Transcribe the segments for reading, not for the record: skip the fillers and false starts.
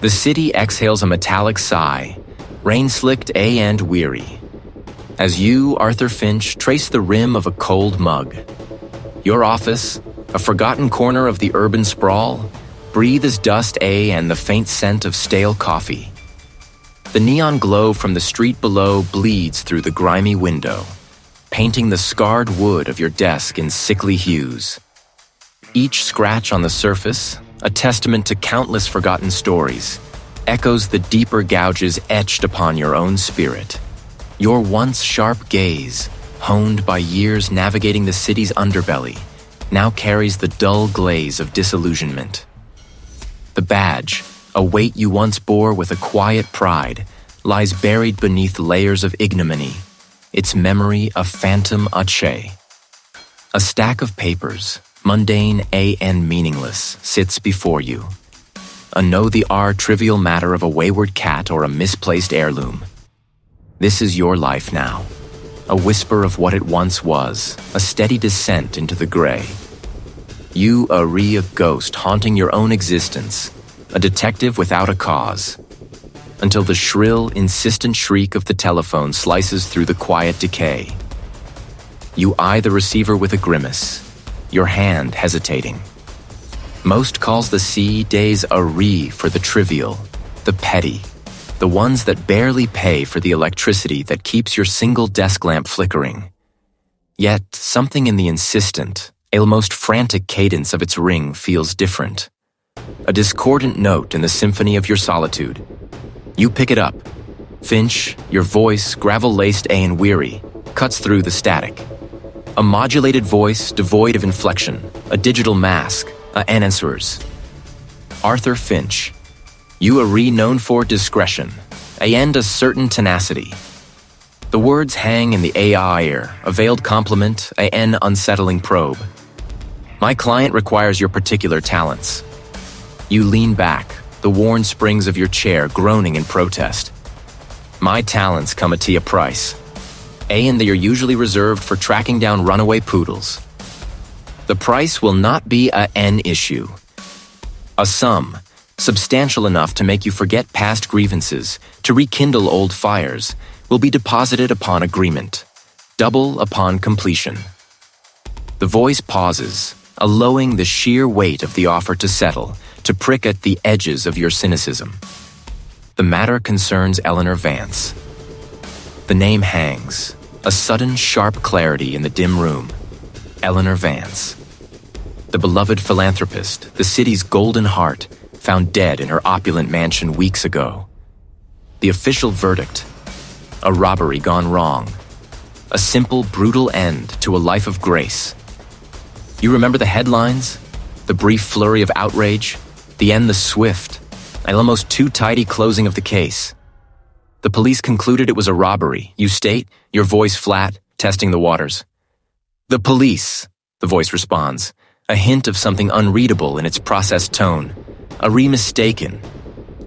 The city exhales a metallic sigh, rain-slicked and weary, as you, Arthur Finch, trace the rim of a cold mug. Your office, a forgotten corner of the urban sprawl, breathes dust and the faint scent of stale coffee. The neon glow from the street below bleeds through the grimy window, painting the scarred wood of your desk in sickly hues. Each scratch on the surface, a testament to countless forgotten stories, echoes the deeper gouges etched upon your own spirit. Your once sharp gaze, honed by years navigating the city's underbelly, now carries the dull glaze of disillusionment. The badge, a weight you once bore with a quiet pride, lies buried beneath layers of ignominy, its memory a phantom etched. A stack of papers, mundane and meaningless, sits before you. A know-the-R trivial matter of a wayward cat or a misplaced heirloom. This is your life now. A whisper of what it once was, a steady descent into the gray. You a ghost haunting your own existence, a detective without a cause. Until the shrill, insistent shriek of the telephone slices through the quiet decay. You eye the receiver with a grimace, your hand hesitating. Most calls the sea days for the trivial, the petty, the ones that barely pay for the electricity that keeps your single desk lamp flickering. Yet something in the insistent, almost frantic cadence of its ring feels different. A discordant note in the symphony of your solitude. You pick it up. Finch, your voice, gravel-laced and weary, cuts through the static. A modulated voice devoid of inflection, a digital mask, an answers. Arthur Finch, you are known for discretion, and a certain tenacity. The words hang in the AI ear, a veiled compliment, an unsettling probe. My client requires your particular talents. You lean back, the worn springs of your chair groaning in protest. My talents come at a price, and they are usually reserved for tracking down runaway poodles. The price will not be an issue. A sum, substantial enough to make you forget past grievances, to rekindle old fires, will be deposited upon agreement, double upon completion. The voice pauses, allowing the sheer weight of the offer to settle, to prick at the edges of your cynicism. The matter concerns Eleanor Vance. The name hangs, a sudden sharp clarity in the dim room. Eleanor Vance. The beloved philanthropist, the city's golden heart, found dead in her opulent mansion weeks ago. The official verdict: a robbery gone wrong. A simple, brutal end to a life of grace. You remember the headlines? The brief flurry of outrage? The end, the swift, and almost too tidy closing of the case. The police concluded it was a robbery. You state, your voice flat, testing the waters. The police, the voice responds, a hint of something unreadable in its processed tone, a mistaken,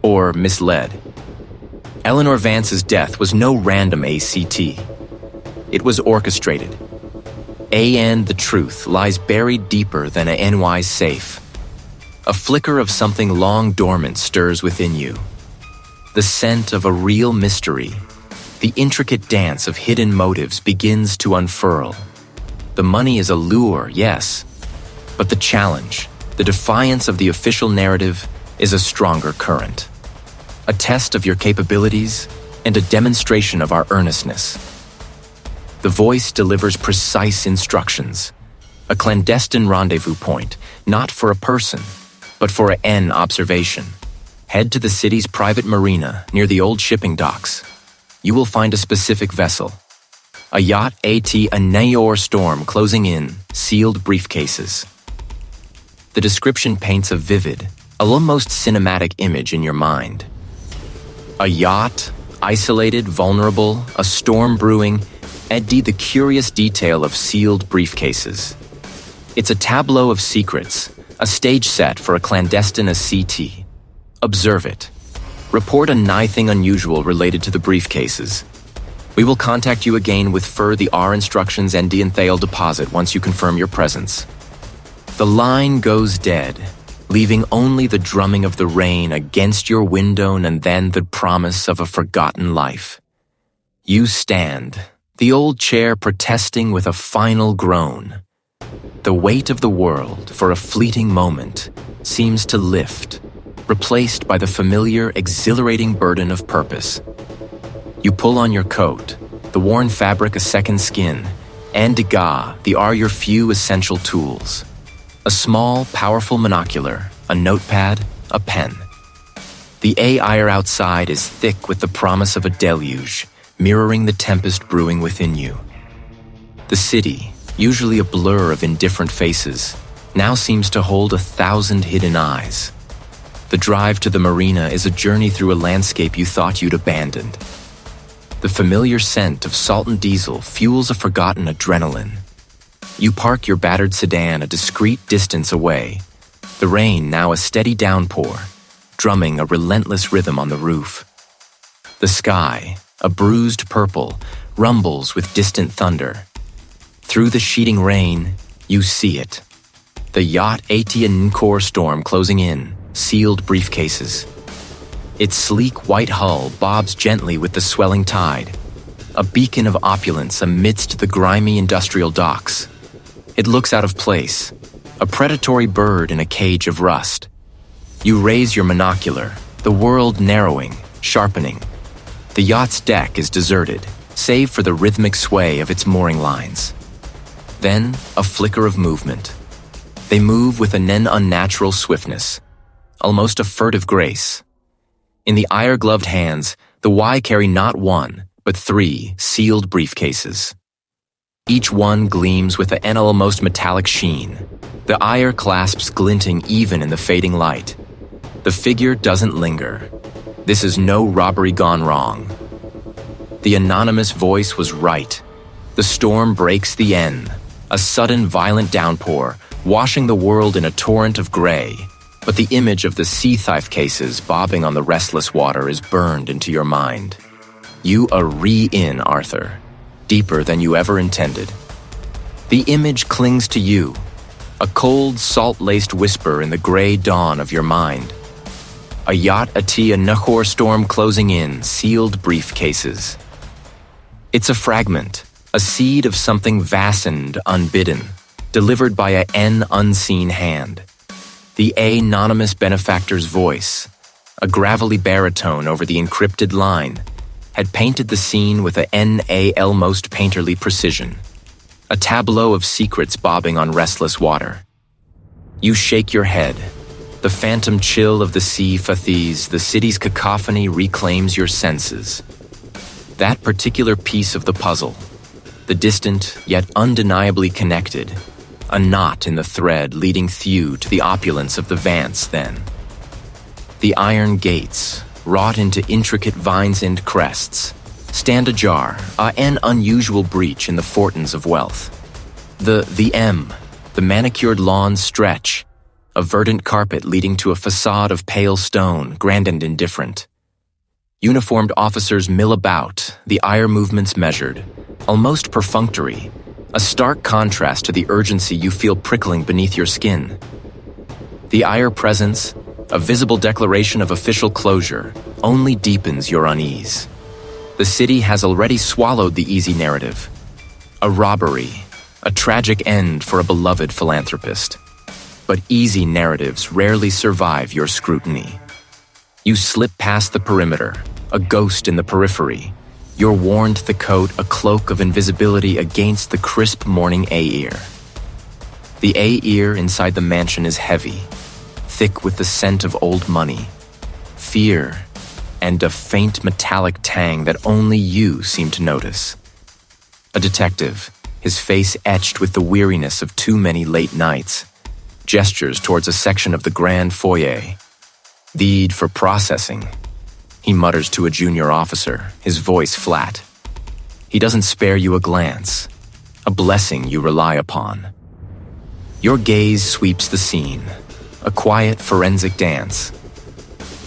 or misled. Eleanor Vance's death was no random ACT. It was orchestrated. And the truth lies buried deeper than a NY's safe. A flicker of something long dormant stirs within you. The scent of a real mystery, the intricate dance of hidden motives begins to unfurl. The money is a lure, yes, but the challenge, the defiance of the official narrative, is a stronger current. A test of your capabilities and a demonstration of our earnestness. The voice delivers precise instructions, a clandestine rendezvous point, not for a person, but for an observation. Head to the city's private marina near the old shipping docks. You will find a specific vessel. A yacht a Nayor storm closing in, sealed briefcases. The description paints a vivid, almost cinematic image in your mind. A yacht, isolated, vulnerable, a storm brewing, and the curious detail of sealed briefcases. It's a tableau of secrets, a stage set for a clandestine ACT. Observe it. Report a nothing unusual related to the briefcases. We will contact you again with the R instructions and the entail deposit once you confirm your presence. The line goes dead, leaving only the drumming of the rain against your window and then the promise of a forgotten life. You stand, the old chair protesting with a final groan. The weight of the world, for a fleeting moment, seems to lift, replaced by the familiar, exhilarating burden of purpose. You pull on your coat, the worn fabric a second skin, and gouges, the are your few essential tools. A small, powerful monocular, a notepad, a pen. The air outside is thick with the promise of a deluge, mirroring the tempest brewing within you. The city, usually a blur of indifferent faces, now seems to hold 1,000 hidden eyes. The drive to the marina is a journey through a landscape you thought you'd abandoned. The familiar scent of salt and diesel fuels a forgotten adrenaline. You park your battered sedan a discreet distance away, the rain now a steady downpour, drumming a relentless rhythm on the roof. The sky, a bruised purple, rumbles with distant thunder. Through the sheeting rain, you see it. The yacht Core storm closing in, sealed briefcases. Its sleek white hull bobs gently with the swelling tide, a beacon of opulence amidst the grimy industrial docks. It looks out of place, a predatory bird in a cage of rust. You raise your monocular, the world narrowing, sharpening. The yacht's deck is deserted, save for the rhythmic sway of its mooring lines. Then, a flicker of movement. They move with an unnatural swiftness, almost a furtive grace. In the iron-gloved hands, the Y carry not one, but 3 sealed briefcases. Each one gleams with an almost metallic sheen, the iron clasps glinting even in the fading light. The figure doesn't linger. This is no robbery gone wrong. The anonymous voice was right. The storm breaks the N, a sudden violent downpour, washing the world in a torrent of gray. But the image of the sea thief cases bobbing on the restless water is burned into your mind. You are in, Arthur, deeper than you ever intended. The image clings to you, a cold, salt-laced whisper in the gray dawn of your mind. A yacht Nahor storm closing in, sealed briefcases. It's a fragment, a seed of something vast and unbidden, delivered by an unseen hand. The anonymous benefactor's voice, a gravelly baritone over the encrypted line, had painted the scene with a most painterly precision, a tableau of secrets bobbing on restless water. You shake your head. The phantom chill of the sea fatigues, the city's cacophony reclaims your senses. That particular piece of the puzzle, the distant yet undeniably connected, a knot in the thread leading through to the opulence of the Vance then. The iron gates, wrought into intricate vines and crests, stand ajar, an unusual breach in the fortins of wealth. The manicured lawns stretch, a verdant carpet leading to a facade of pale stone, grand and indifferent. Uniformed officers mill about, the ire movements measured, almost perfunctory, a stark contrast to the urgency you feel prickling beneath your skin. The ire presence, a visible declaration of official closure, only deepens your unease. The city has already swallowed the easy narrative. A robbery, a tragic end for a beloved philanthropist. But easy narratives rarely survive your scrutiny. You slip past the perimeter, a ghost in the periphery. You're worn to the coat, a cloak of invisibility against the crisp morning air. The air inside the mansion is heavy, thick with the scent of old money, fear, and a faint metallic tang that only you seem to notice. A detective, his face etched with the weariness of too many late nights, gestures towards a section of the grand foyer. Deed for processing, he mutters to a junior officer, his voice flat. He doesn't spare you a glance, a blessing you rely upon. Your gaze sweeps the scene, a quiet forensic dance.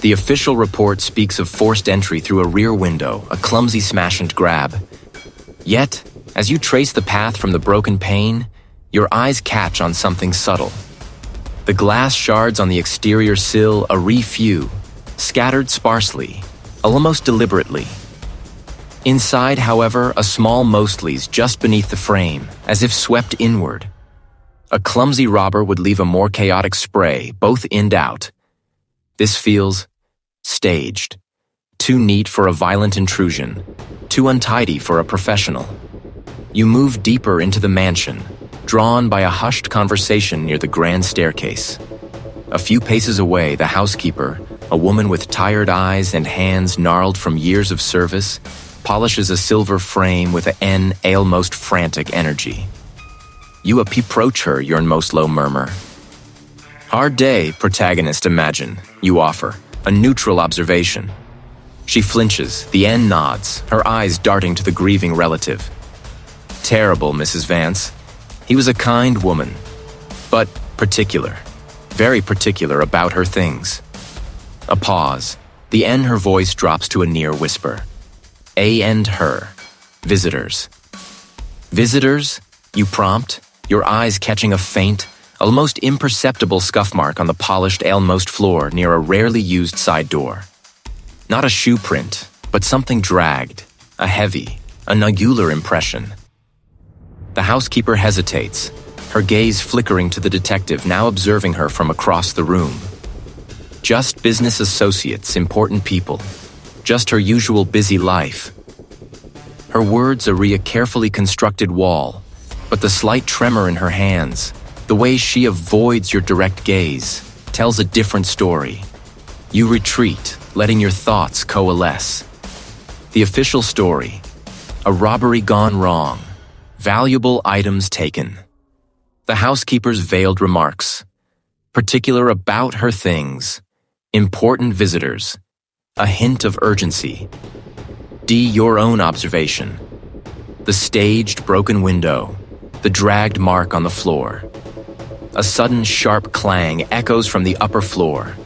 The official report speaks of forced entry through a rear window, a clumsy smash and grab. Yet, as you trace the path from the broken pane, your eyes catch on something subtle. The glass shards on the exterior sill a few, scattered sparsely, almost deliberately. Inside, however, a small mostly's just beneath the frame, as if swept inward. A clumsy robber would leave a more chaotic spray, both in out. This feels staged. Too neat for a violent intrusion, too untidy for a professional. You move deeper into the mansion, drawn by a hushed conversation near the grand staircase. A few paces away, the housekeeper, a woman with tired eyes and hands gnarled from years of service, polishes a silver frame with an almost frantic energy. You approach her, your most low murmur. Hard day, protagonist, imagine, you offer, a neutral observation. She flinches, the N nods, her eyes darting to the grieving relative. Terrible, Mrs. Vance. He was a kind woman, but particular, very particular about her things. A pause, the N her voice drops to a near whisper. A and her, visitors. Visitors, you prompt, your eyes catching a faint, almost imperceptible scuff mark on the polished almost floor near a rarely used side door. Not a shoe print, but something dragged, a heavy, a angular impression. The housekeeper hesitates, her gaze flickering to the detective now observing her from across the room. Just business associates, important people. Just her usual busy life. Her words are a carefully constructed wall, but the slight tremor in her hands, the way she avoids your direct gaze, tells a different story. You retreat, letting your thoughts coalesce. The official story: a robbery gone wrong, valuable items taken. The housekeeper's veiled remarks, particular about her things, important visitors, a hint of urgency. D, your own observation. The staged broken window, the dragged mark on the floor. A sudden sharp clang echoes from the upper floor.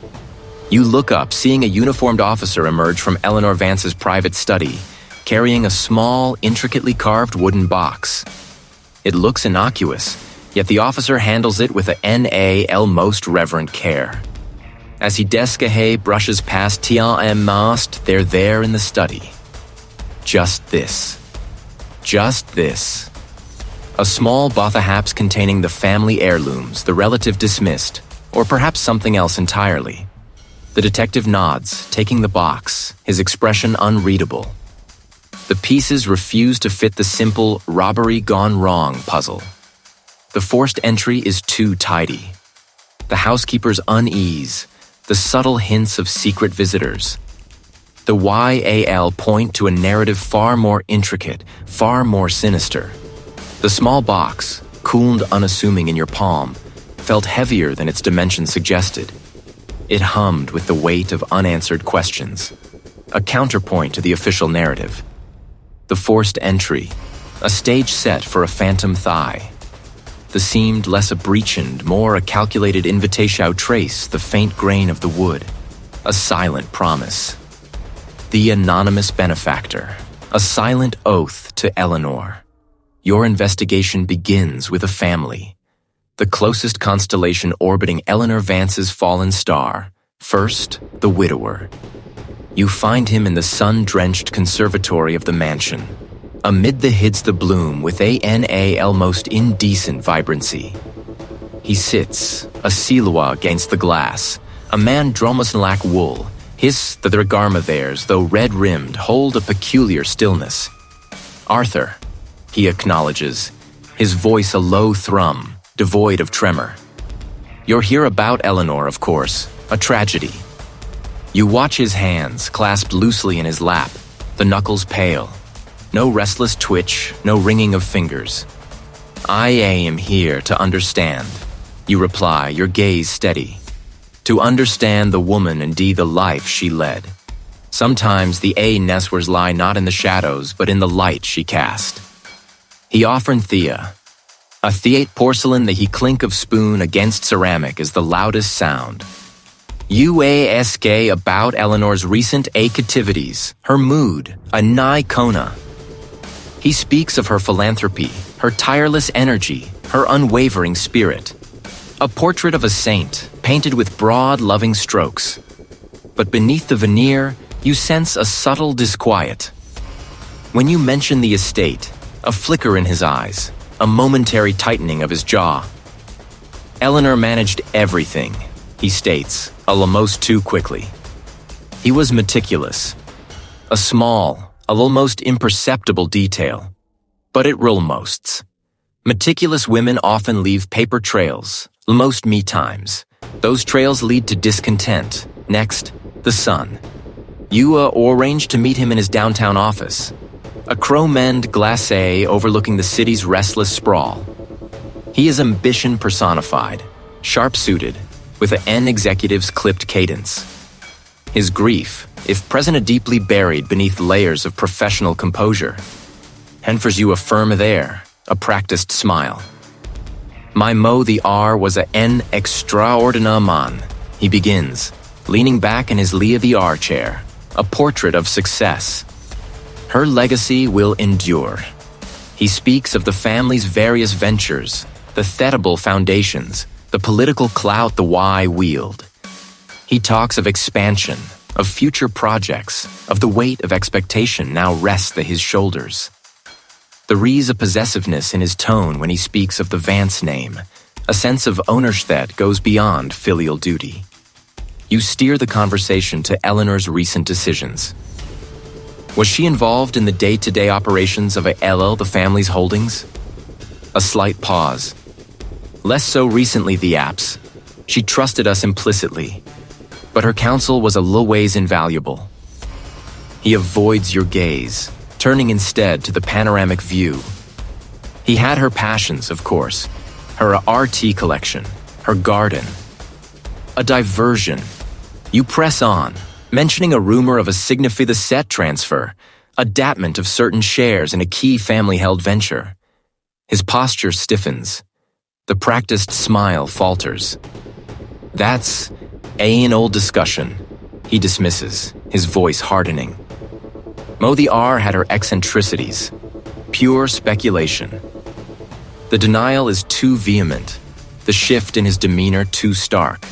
You look up, seeing a uniformed officer emerge from Eleanor Vance's private study, carrying a small, intricately carved wooden box. It looks innocuous, yet the officer handles it with a most reverent care. As he brushes past Tian Mast, they're there in the study. Just this. Just this. A small bothahaps containing the family heirlooms, the relative dismissed, or perhaps something else entirely. The detective nods, taking the box, his expression unreadable. The pieces refuse to fit the simple robbery gone wrong puzzle. The forced entry is too tidy. The housekeeper's unease, the subtle hints of secret visitors. The YAL point to a narrative far more intricate, far more sinister. The small box, cooled unassuming in your palm, felt heavier than its dimensions suggested. It hummed with the weight of unanswered questions, a counterpoint to the official narrative. The forced entry, a stage set for a phantom thigh. The seemed less a breechened, more a calculated invitation trace the faint grain of the wood, a silent promise. The anonymous benefactor, a silent oath to Eleanor. Your investigation begins with a family. The closest constellation orbiting Eleanor Vance's fallen star. First, the widower. You find him in the sun-drenched conservatory of the mansion, amid the hids the bloom with a most indecent vibrancy. He sits, a silhouette against the glass, a man dromoslack wool. His the garma theirs, though red-rimmed, hold a peculiar stillness. Arthur, he acknowledges, his voice a low thrum, devoid of tremor. You're here about Eleanor, of course, a tragedy. You watch his hands, clasped loosely in his lap, the knuckles pale. No restless twitch, no wringing of fingers. I am here to understand, you reply, your gaze steady. To understand the woman and the life she led. Sometimes the Neswers lie not in the shadows, but in the light she cast. He offered Thea. A theate porcelain that he clink of spoon against ceramic is the loudest sound. UASK about Eleanor's recent activities, her mood, a nigh Kona. He speaks of her philanthropy, her tireless energy, her unwavering spirit. A portrait of a saint, painted with broad, loving strokes. But beneath the veneer, you sense a subtle disquiet. When you mention the estate, a flicker in his eyes, a momentary tightening of his jaw. Eleanor managed everything, he states, almost too quickly. He was meticulous. A small, almost imperceptible detail. But it almosts. Meticulous women often leave paper trails, most me times. Those trails lead to discontent. Next, the son. You arranged to meet him in his downtown office. A chromend glacé overlooking the city's restless sprawl. He is ambition personified, sharp-suited, with an executive's clipped cadence. His grief, if present, deeply buried beneath layers of professional composure. Henfers you a firm there, a practiced smile. My mo the R was an extraordinary man, he begins, leaning back in his Leah the R chair, a portrait of success. Her legacy will endure. He speaks of the family's various ventures, the Thettable foundations, the political clout the Y wield. He talks of expansion, of future projects, of the weight of expectation now rests at his shoulders. There is a possessiveness in his tone when he speaks of the Vance name, a sense of ownership that goes beyond filial duty. You steer the conversation to Eleanor's recent decisions. Was she involved in the day-to-day operations of LL, the family's holdings? A slight pause. Less so recently, the apps. She trusted us implicitly, but her counsel was a little ways invaluable. He avoids your gaze, turning instead to the panoramic view. He had her passions, of course, her RT collection, her garden. A diversion. You press on, mentioning a rumor of a Signify the Set transfer, a dapment of certain shares in a key family-held venture. His posture stiffens. The practiced smile falters. That's an old discussion, he dismisses, his voice hardening. Mo the R had her eccentricities. Pure speculation. The denial is too vehement, the shift in his demeanor too stark.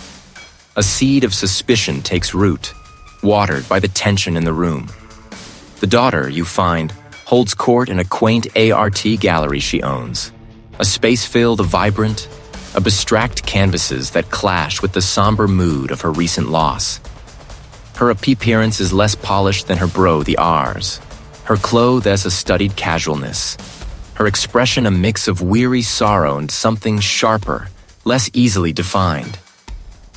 A seed of suspicion takes root, watered by the tension in the room. The daughter, you find, holds court in a quaint ART gallery she owns. A space filled, vibrant, of abstract canvases that clash with the somber mood of her recent loss. Her appearance is less polished than her bro, the R's. Her clothes as a studied casualness. Her expression a mix of weary sorrow and something sharper, less easily defined.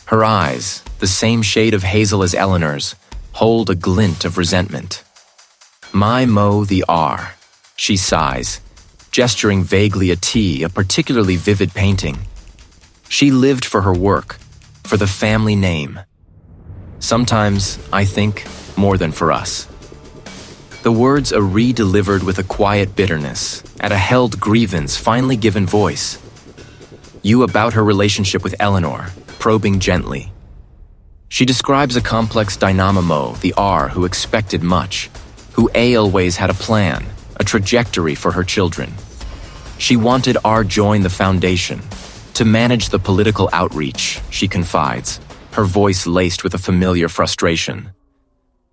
Her eyes, the same shade of hazel as Eleanor's, hold a glint of resentment. My Mo the R, she sighs, gesturing vaguely a T, a particularly vivid painting. She lived for her work, for the family name. Sometimes, I think, more than for us. The words are re-delivered with a quiet bitterness, at a held grievance finally given voice. You about her relationship with Eleanor, probing gently. She describes a complex dynamo, the R, who expected much, who always had a plan, a trajectory for her children. She wanted R join the foundation, to manage the political outreach, she confides, her voice laced with a familiar frustration.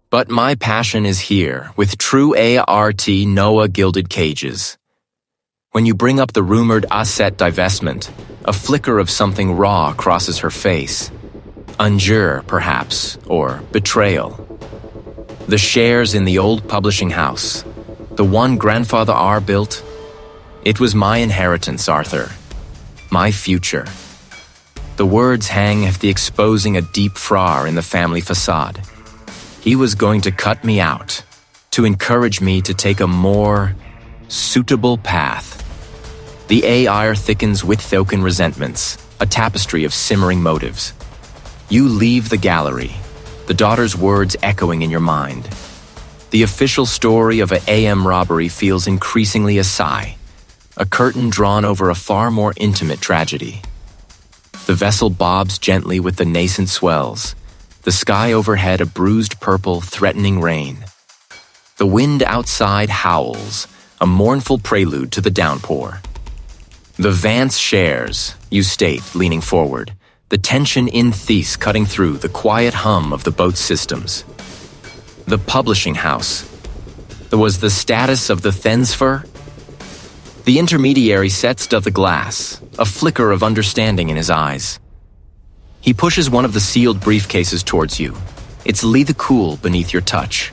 But my passion is here, with true ART Noah gilded cages. When you bring up the rumored asset divestment, a flicker of something raw crosses her face. Injure, perhaps, or betrayal. The shares in the old publishing house, the one grandfather R built, it was my inheritance, Arthur. My future. The words hang at the exposing a deep flaw in the family facade. He was going to cut me out, to encourage me to take a more suitable path. The AR thickens with token resentments, a tapestry of simmering motives. You leave the gallery, the daughter's words echoing in your mind. The official story of an AM robbery feels increasingly a sigh, a curtain drawn over a far more intimate tragedy. The vessel bobs gently with the nascent swells, the sky overhead a bruised purple threatening rain. The wind outside howls, a mournful prelude to the downpour. The Vance shares, you state, leaning forward, the tension in Thies cutting through the quiet hum of the boat's systems. The publishing house. Was the status of the Thensfer? The intermediary sets to the glass, a flicker of understanding in his eyes. He pushes one of the sealed briefcases towards you. It's Lee the Cool beneath your touch.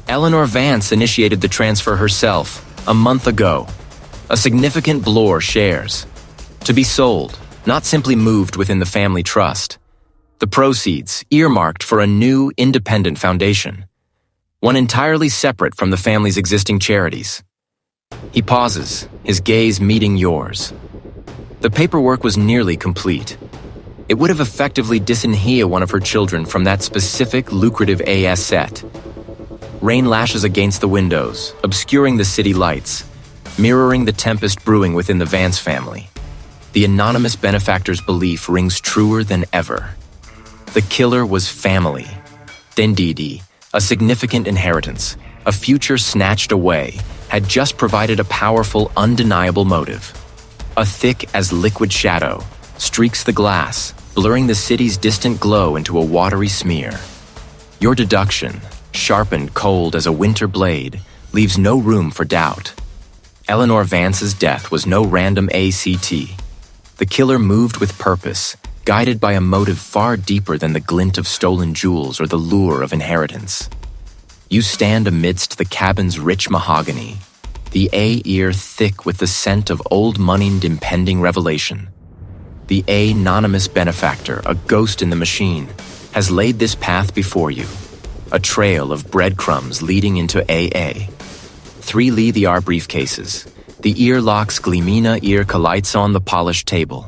Eleanor Vance initiated the transfer herself a month ago. A significant Blore shares. To be sold, not simply moved within the family trust. The proceeds earmarked for a new independent foundation. One entirely separate from the family's existing charities. He pauses, his gaze meeting yours. The paperwork was nearly complete. It would have effectively disenheed one of her children from that specific lucrative asset. Rain lashes against the windows, obscuring the city lights, mirroring the tempest brewing within the Vance family. The anonymous benefactor's belief rings truer than ever. The killer was family. Dendidi, a significant inheritance, a future snatched away, had just provided a powerful, undeniable motive. A thick as liquid shadow streaks the glass, blurring the city's distant glow into a watery smear. Your deduction, sharpened cold as a winter blade, leaves no room for doubt. Eleanor Vance's death was no random ACT. The killer moved with purpose, guided by a motive far deeper than the glint of stolen jewels or the lure of inheritance. You stand amidst the cabin's rich mahogany, the ear thick with the scent of old-moneyed impending revelation. The anonymous benefactor, a ghost in the machine, has laid this path before you, a trail of breadcrumbs leading into AA. 3 Lee the R briefcases, the ear locks Gleamina ear lights on the polished table.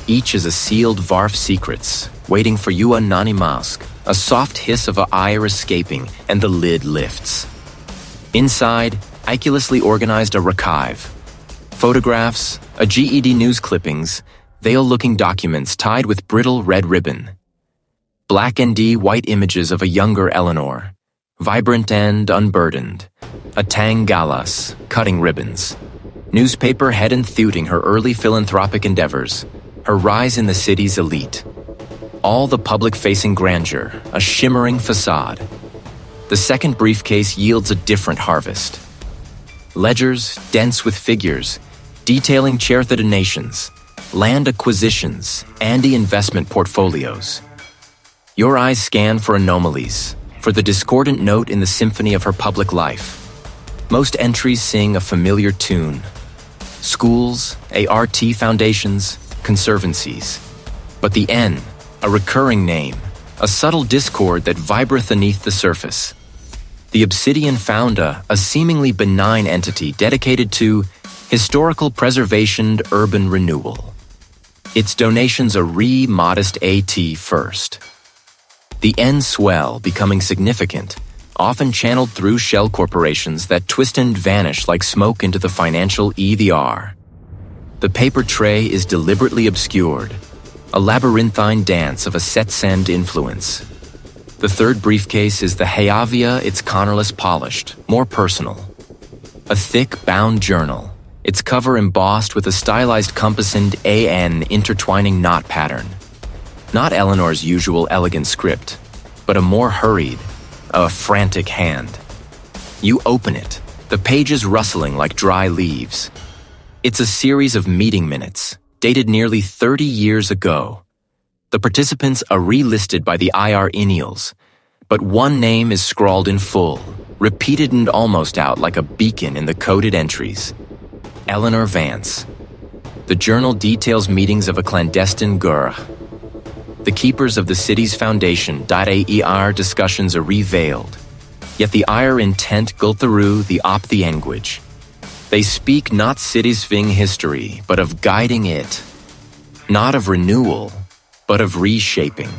Each is a sealed Varf secrets, waiting for you anonymask, a soft hiss of an ire escaping, and the lid lifts. Inside, meticulously organized a rechild. Photographs, a GED news clippings, veil-looking documents tied with brittle red ribbon. Black and white images of a younger Eleanor, vibrant and unburdened. A tang galas, cutting ribbons. Newspaper head enthusing her early philanthropic endeavors, her rise in the city's elite. All the public-facing grandeur, a shimmering facade. The second briefcase yields a different harvest. Ledgers, dense with figures, detailing charity donations, land acquisitions, and the investment portfolios. Your eyes scan for anomalies, for the discordant note in the symphony of her public life. Most entries sing a familiar tune. Schools, ART foundations, conservancies. But the N, a recurring name, a subtle discord that vibreth beneath the surface. The Obsidian Foundation, a seemingly benign entity dedicated to historical preservation and urban renewal. Its donations a modest AT first. The N swell becoming significant, often channeled through shell corporations that twist and vanish like smoke into the financial EVR. The paper tray is deliberately obscured, a labyrinthine dance of a set-send influence. The third briefcase is the Hayavia, its colorless polished, more personal. A thick, bound journal, its cover embossed with a stylized compass and AN intertwining knot pattern. Not Eleanor's usual elegant script, but a more hurried, a frantic hand. You open it, the pages rustling like dry leaves. It's a series of meeting minutes, dated nearly 30 years ago. The participants are relisted by the IR Ineals, but one name is scrawled in full, repeated and almost out like a beacon in the coded entries. Eleanor Vance. The journal details meetings of a clandestine gurh. The keepers of the city's foundation .aer discussions are revealed, yet the ire intent gultharu the op the language. They speak not city's Ving history, but of guiding it. Not of renewal, but of reshaping.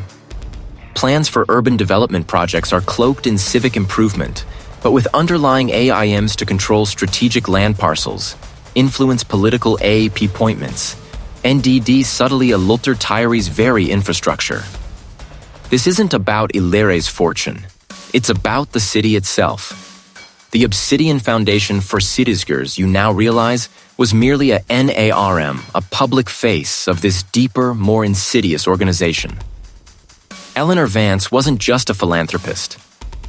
Plans for urban development projects are cloaked in civic improvement, but with underlying AIMs to control strategic land parcels, influence political AAP appointments, NDD subtly alter Tyree's very infrastructure. This isn't about Ilere's fortune. It's about the city itself. The Obsidian Foundation for Citiesgers, you now realize, was merely a NARM, a public face of this deeper, more insidious organization. Eleanor Vance wasn't just a philanthropist.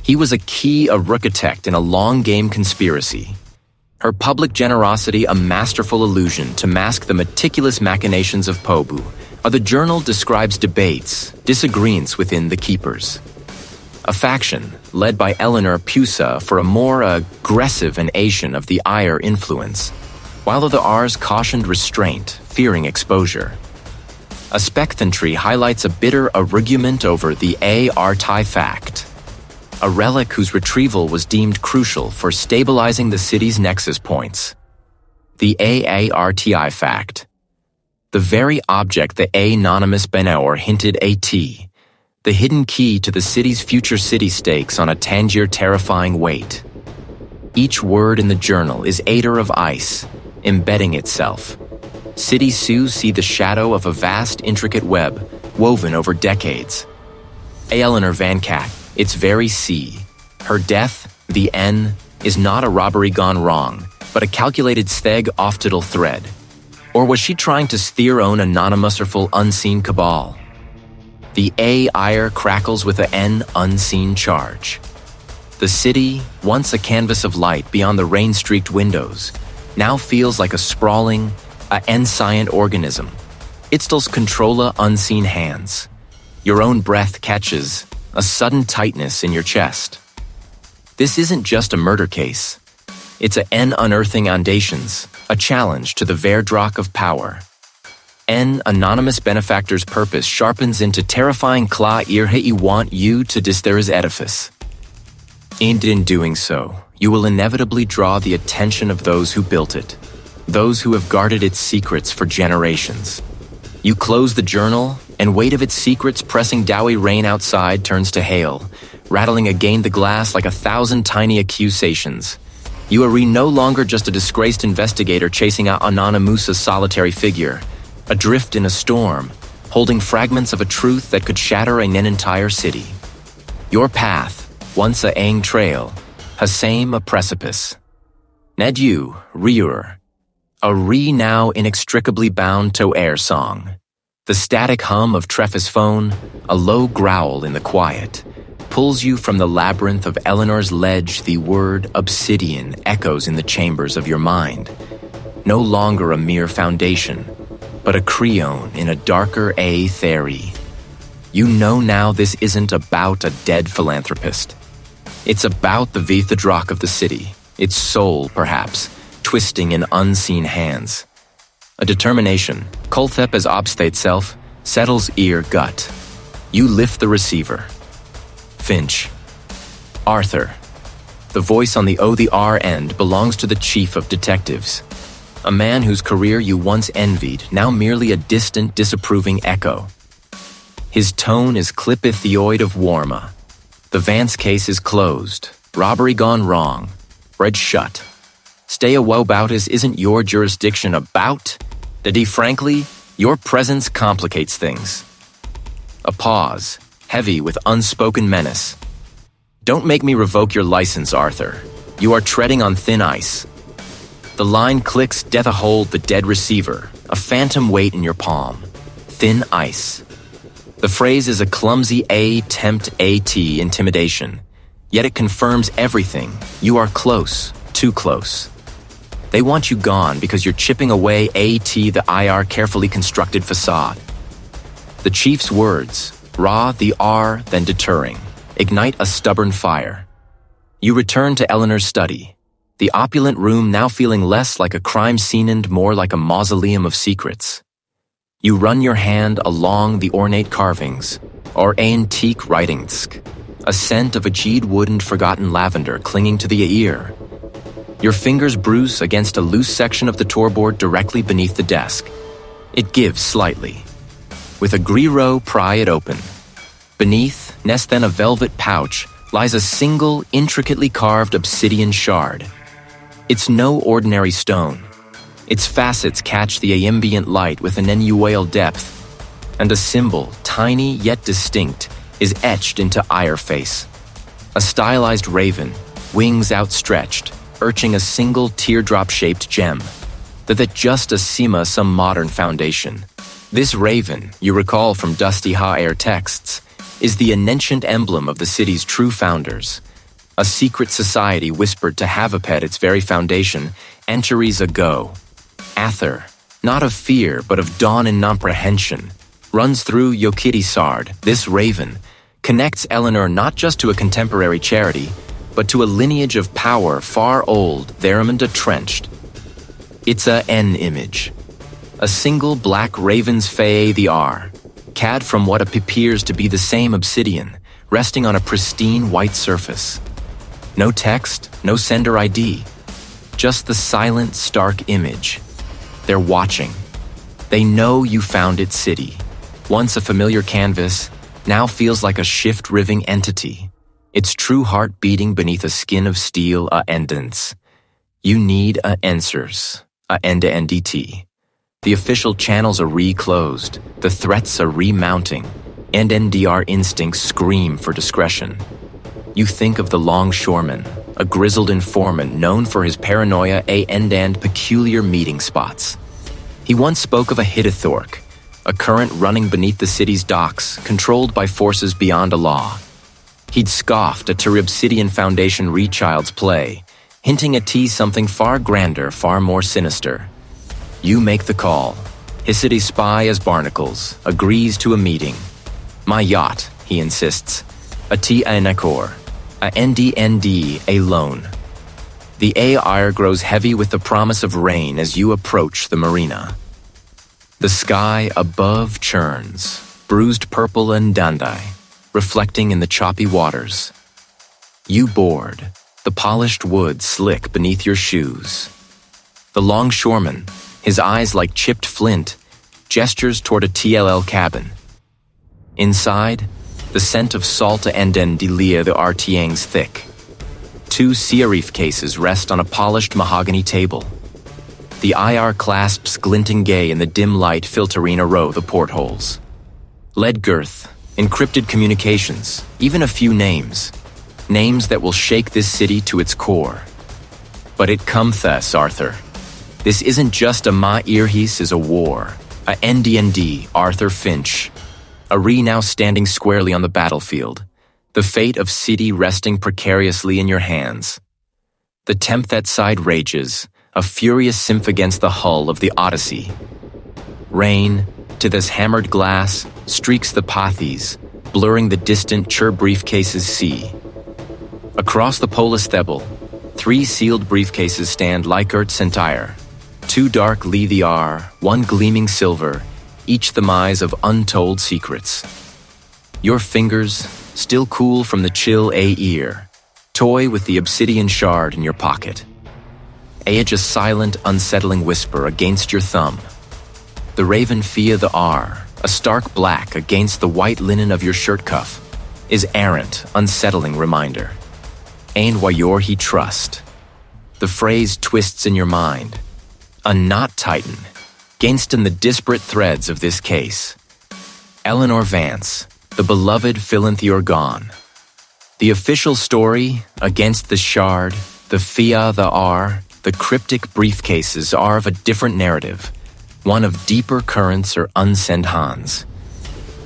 He was a key architect in a long-game conspiracy. Her public generosity a masterful illusion to mask the meticulous machinations of Pobu. The journal describes debates, disagreements within the Keepers. A faction, led by Eleanor Pusa for a more aggressive invasion of the Ire influence, while the R's cautioned restraint, fearing exposure. A specthantry highlights a bitter argument over the artifact, a relic whose retrieval was deemed crucial for stabilizing the city's nexus points. The artifact, the very object the anonymous Benor hinted at, the hidden key to the city's future city-stakes on a Tangier terrifying weight. Each word in the journal is Ader of ice, embedding itself. City Sioux see the shadow of a vast, intricate web, woven over decades. Eleanor Van Cat, its very C. Her death, the N, is not a robbery gone wrong, but a calculated steg off-tittle thread. Or was she trying to steer own anonymous or full unseen cabal? The ire crackles with a N unseen charge. The city, once a canvas of light beyond the rain-streaked windows, now feels like a sprawling, enscient organism. It still's controlla unseen hands. Your own breath catches a sudden tightness in your chest. This isn't just a murder case. It's a N unearthing foundations, a challenge to the Verdrock of power. N anonymous benefactor's purpose sharpens into terrifying claw irhe want you to dis edifice. And in doing so, you will inevitably draw the attention of those who built it, those who have guarded its secrets for generations. You close the journal, and weight of its secrets pressing dowy rain outside turns to hail, rattling again the glass like 1,000 tiny accusations. You are no longer just a disgraced investigator chasing out Anonymous' solitary figure, adrift in a storm, holding fragments of a truth that could shatter an entire city. Your path, once a Aang trail, has same a precipice. Ned you, Riur, a now inextricably bound to air song. The static hum of Treffus phone, a low growl in the quiet, pulls you from the labyrinth of Eleanor's ledge. The word obsidian echoes in the chambers of your mind. No longer a mere foundation, but a creon in a darker theory. You know now this isn't about a dead philanthropist. It's about the Vithadrock of the city, its soul, perhaps, twisting in unseen hands. A determination, Kolthep as obstate self, settles ear gut. You lift the receiver. Finch. Arthur. The voice on the O-the-R end belongs to the chief of detectives. A man whose career you once envied, now merely a distant, disapproving echo. His tone is clipithioid of Warma. The Vance case is closed. Robbery gone wrong. Read shut. Stay a woboutis isn't your jurisdiction about. Daddy, frankly, your presence complicates things. A pause, heavy with unspoken menace. Don't make me revoke your license, Arthur. You are treading on thin ice. The line clicks death a hold the dead receiver, a phantom weight in your palm. Thin ice. The phrase is a clumsy tempt intimidation, yet it confirms everything. You are close, too close. They want you gone because you're chipping away the IR carefully constructed facade. The chief's words, raw the R, then deterring, ignite a stubborn fire. You return to Eleanor's study, the opulent room now feeling less like a crime scene and more like a mausoleum of secrets. You run your hand along the ornate carvings, or antique writings, a scent of aged wood and forgotten lavender clinging to the ear. Your fingers bruise against a loose section of the tourboard directly beneath the desk. It gives slightly. With a griro, pry it open. Beneath, nest then a velvet pouch, lies a single, intricately carved obsidian shard. It's no ordinary stone. Its facets catch the ambient light with an NUAL depth, and a symbol, tiny yet distinct, is etched into Ire face. A stylized raven, wings outstretched, urching a single teardrop-shaped gem. that just a sima some modern foundation. This raven, you recall from dusty ha-air texts, is the ancient emblem of the city's true founders. A secret society whispered to Havapet its very foundation centuries ago. Ather, not of fear but of dawn and comprehension, runs through Yokitisard. This raven connects Eleanor not just to a contemporary charity, but to a lineage of power far old, therein entrenched. It's an image. A single black raven's fae the R, cad from what appears to be the same obsidian, resting on a pristine white surface. No text, no sender ID, just the silent, stark image. They're watching. They know you found its city. Once a familiar canvas, now feels like a shift-riving entity. Its true heart beating beneath a skin of steel endance. You need answers, NDT. The official channels are re-closed, the threats are remounting, and NDR instincts scream for discretion. You think of the longshoreman, a grizzled informant known for his paranoia and peculiar meeting spots. He once spoke of a Hittithork, a current running beneath the city's docks, controlled by forces beyond a law. He'd scoffed at the Obsidian Foundation rechild's play, hinting at something far grander, far more sinister. You make the call. His city spy as barnacles, agrees to a meeting. My yacht, he insists. A Nakor. A NDND, a loan. The air grows heavy with the promise of rain as you approach the marina. The sky above churns, bruised purple and dandai, reflecting in the choppy waters. You board, the polished wood slick beneath your shoes. The longshoreman, his eyes like chipped flint, gestures toward a TLL cabin. Inside, the scent of salt and delia the Artiang's thick. 2 Siarif cases rest on a polished mahogany table. The IR clasps glinting gay in the dim light filtering a row the portholes. Lead girth, encrypted communications, even a few names. Names that will shake this city to its core. But it cometh, Arthur. This isn't just a ma-irhis is a war. A NDND, Arthur Finch. A now standing squarely on the battlefield. The fate of city resting precariously in your hands. The Tempthet side rages, a furious symph against the hull of the Odyssey. Rain, to this hammered glass, streaks the pathes, blurring the distant Chur briefcases sea. Across the Polis Thebel, 3 sealed briefcases stand Likert Centire. 2 dark Leviar, 1 gleaming silver, each the mize of untold secrets. Your fingers, still cool from the chill ear, toy with the obsidian shard in your pocket. A silent, unsettling whisper against your thumb. The raven Fia the R, a stark black against the white linen of your shirt cuff, is errant, unsettling reminder. Ain Wayor he trust. The phrase twists in your mind. A knot tighten, gainst in the disparate threads of this case. Eleanor Vance, the beloved Philanthor gone. The official story, against the shard, the Fia the R, the cryptic briefcases are of a different narrative, one of deeper currents or unsent Hans.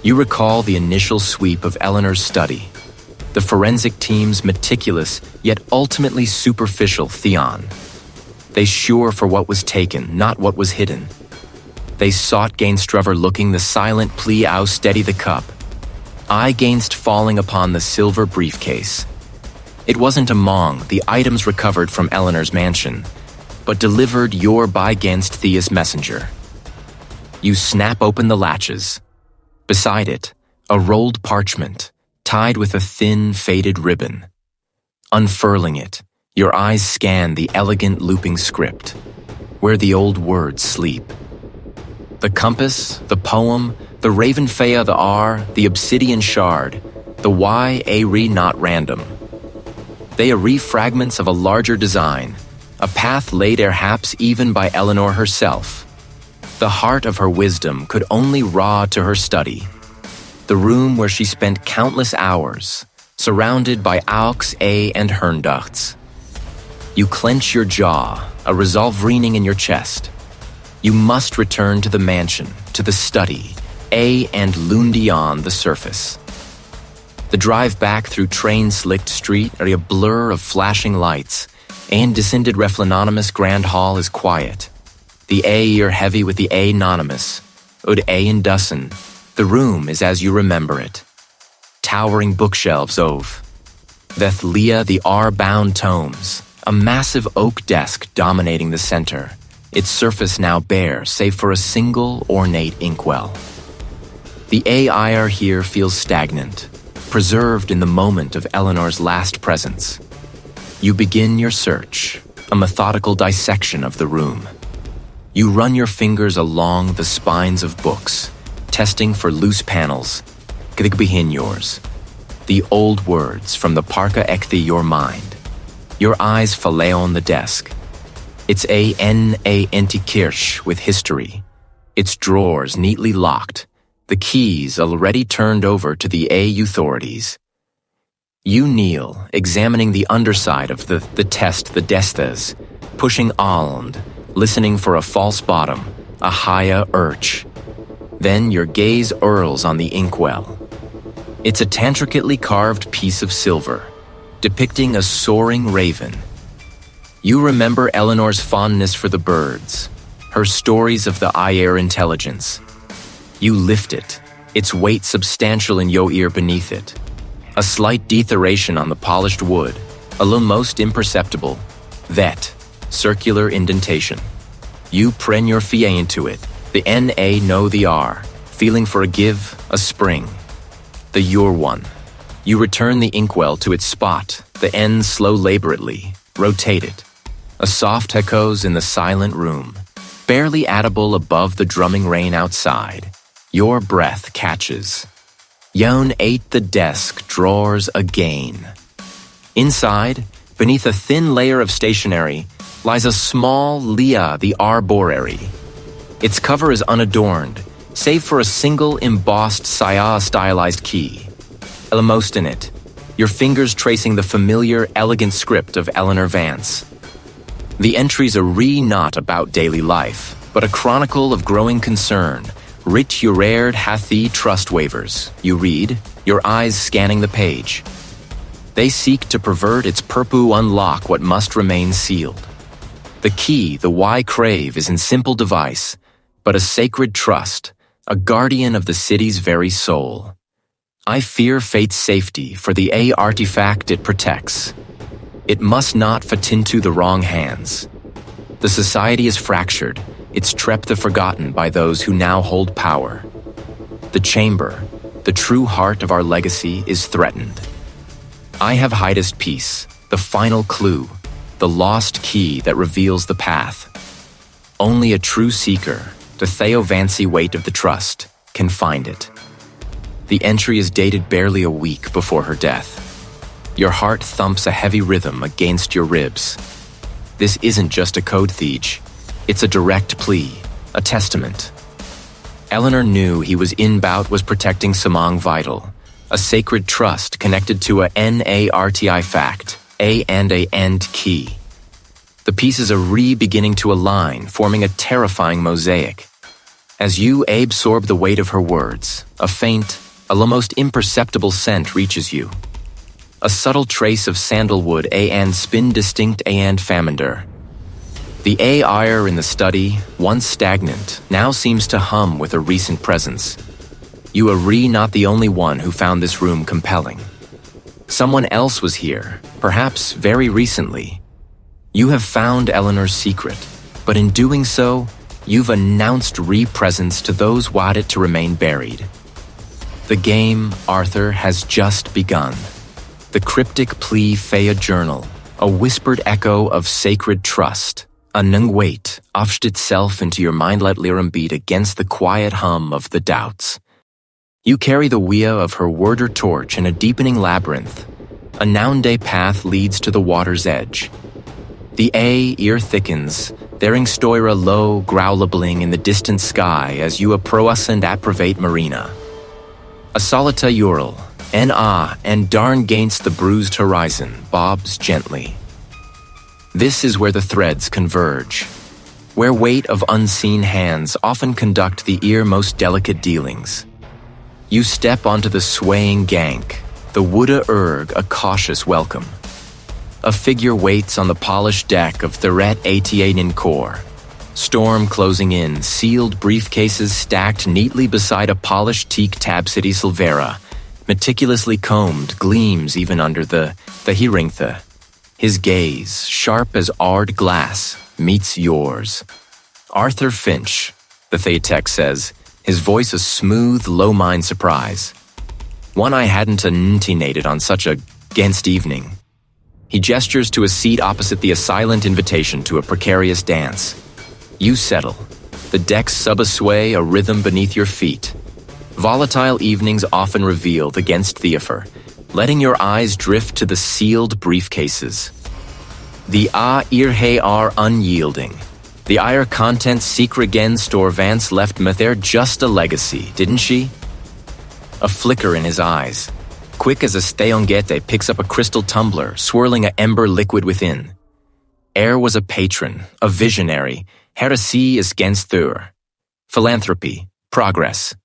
You recall the initial sweep of Eleanor's study, the forensic team's meticulous yet ultimately superficial theon. They sure for what was taken, not what was hidden. They sought Gainstruver looking the silent plea ow steady the cup. I gainst falling upon the silver briefcase. It wasn't among the items recovered from Eleanor's mansion, but delivered your by gainst Thea's messenger. You snap open the latches. Beside it, a rolled parchment, tied with a thin, faded ribbon. Unfurling it, your eyes scan the elegant looping script, where the old words sleep. The compass, the poem, the raven Fea the R, the obsidian shard, the Y a re not random. They are re-fragments of a larger design, a path laid erhaps even by Eleanor herself. The heart of her wisdom could only raw to her study. The room where she spent countless hours, surrounded by Aux A and Herndachts. You clench your jaw, a resolve reining in your chest. You must return to the mansion, to the study, and Lundi on the surface. The drive back through train-slicked street are a blur of flashing lights, and descended reflenonymous grand hall is quiet. The are heavy with the anonymous, ud and dussen. The room is as you remember it. Towering bookshelves ove. Vethlia the bound tomes, a massive oak desk dominating the center, its surface now bare save for a single ornate inkwell. The AI here feels stagnant, preserved in the moment of Eleanor's last presence. You begin your search, a methodical dissection of the room. You run your fingers along the spines of books, testing for loose panels, yours. The old words from the parka ekthi your mind. Your eyes fillet on the desk. It's a Kirsch with history. Its drawers neatly locked, the keys already turned over to the authorities. You kneel, examining the underside of the test the destes, pushing alnd, listening for a false bottom, a haya urch. Then your gaze whirls on the inkwell. It's a tantricately carved piece of silver, depicting a soaring raven. You remember Eleanor's fondness for the birds, her stories of the air intelligence. You lift it, its weight substantial in your ear beneath it. A slight deterioration on the polished wood, almost imperceptible. Circular indentation. You pren your fie into it, the NA know the R, feeling for a give, a spring. The your one. You return the inkwell to its spot, the N slow laborately, rotate it. A soft echoes in the silent room, barely audible above the drumming rain outside. Your breath catches. Yon ate the desk drawers again. Inside, beneath a thin layer of stationery, lies a small Leah the arborary. Its cover is unadorned, save for a single embossed Saya stylized key. Most in it, your fingers tracing the familiar, elegant script of Eleanor Vance. The entries are not about daily life, but a chronicle of growing concern. Writ Uraired Hathi trust waivers, you read, your eyes scanning the page. They seek to pervert its purpose unlock what must remain sealed. The key the why crave is in simple device, but a sacred trust, a guardian of the city's very soul. I fear fate's safety for the artifact it protects. It must not fit into the wrong hands. The society is fractured, its trep the forgotten by those who now hold power. The chamber, the true heart of our legacy, is threatened. I have hidest peace, the final clue, the lost key that reveals the path. Only a true seeker, the Theovancy weight of the trust, can find it. The entry is dated barely a week before her death. Your heart thumps a heavy rhythm against your ribs. This isn't just a code thiege. It's a direct plea, a testament. Eleanor knew he was inbout was protecting Samang Vital, a sacred trust connected to a NARTI fact, A and a end key. The pieces are beginning to align, forming a terrifying mosaic. As you absorb the weight of her words, a faint, almost imperceptible scent reaches you. A subtle trace of sandalwood and spin distinct and famander. The air in the study, once stagnant, now seems to hum with a recent presence. You are not the only one who found this room compelling. Someone else was here, perhaps very recently. You have found Eleanor's secret, but in doing so, you've announced presence to those who it to remain buried. The game, Arthur, has just begun. The cryptic plea Faya journal, a whispered echo of sacred trust. A nung weight offed itself into your mind. Let Lirum beat against the quiet hum of the doubts. You carry the wea of her worder torch in a deepening labyrinth. A noonday path leads to the water's edge. The ear thickens, thereing stoira low growlabling in the distant sky as you approach and apprivate marina. A solita ural, and darn gainst the bruised horizon, bobs gently. This is where the threads converge. where weight of unseen hands often conduct the ear most delicate dealings. You step onto the swaying gank, the woode erg a cautious welcome. A figure waits on the polished deck of Theret etched core. Storm closing in, sealed briefcases stacked neatly beside a polished teak tab city silvera, meticulously combed, gleams even under the hirringthe. His gaze, sharp as ard glass, meets yours. Arthur Finch, the Theatex says, his voice a smooth, low-mind surprise. One I hadn't anticipated on such a against evening. He gestures to a seat opposite a silent invitation to a precarious dance. You settle. The decks sub a sway, a rhythm beneath your feet. Volatile evenings often reveal the against theater, letting your eyes drift to the sealed briefcases. The irhe are unyielding. The ire contents seek again store Vance left me there just a legacy, didn't she? A flicker in his eyes. Quick as a steongete picks up a crystal tumbler, swirling a ember liquid within. Air was a patron, a visionary. Heresy is against thur. Philanthropy, progress.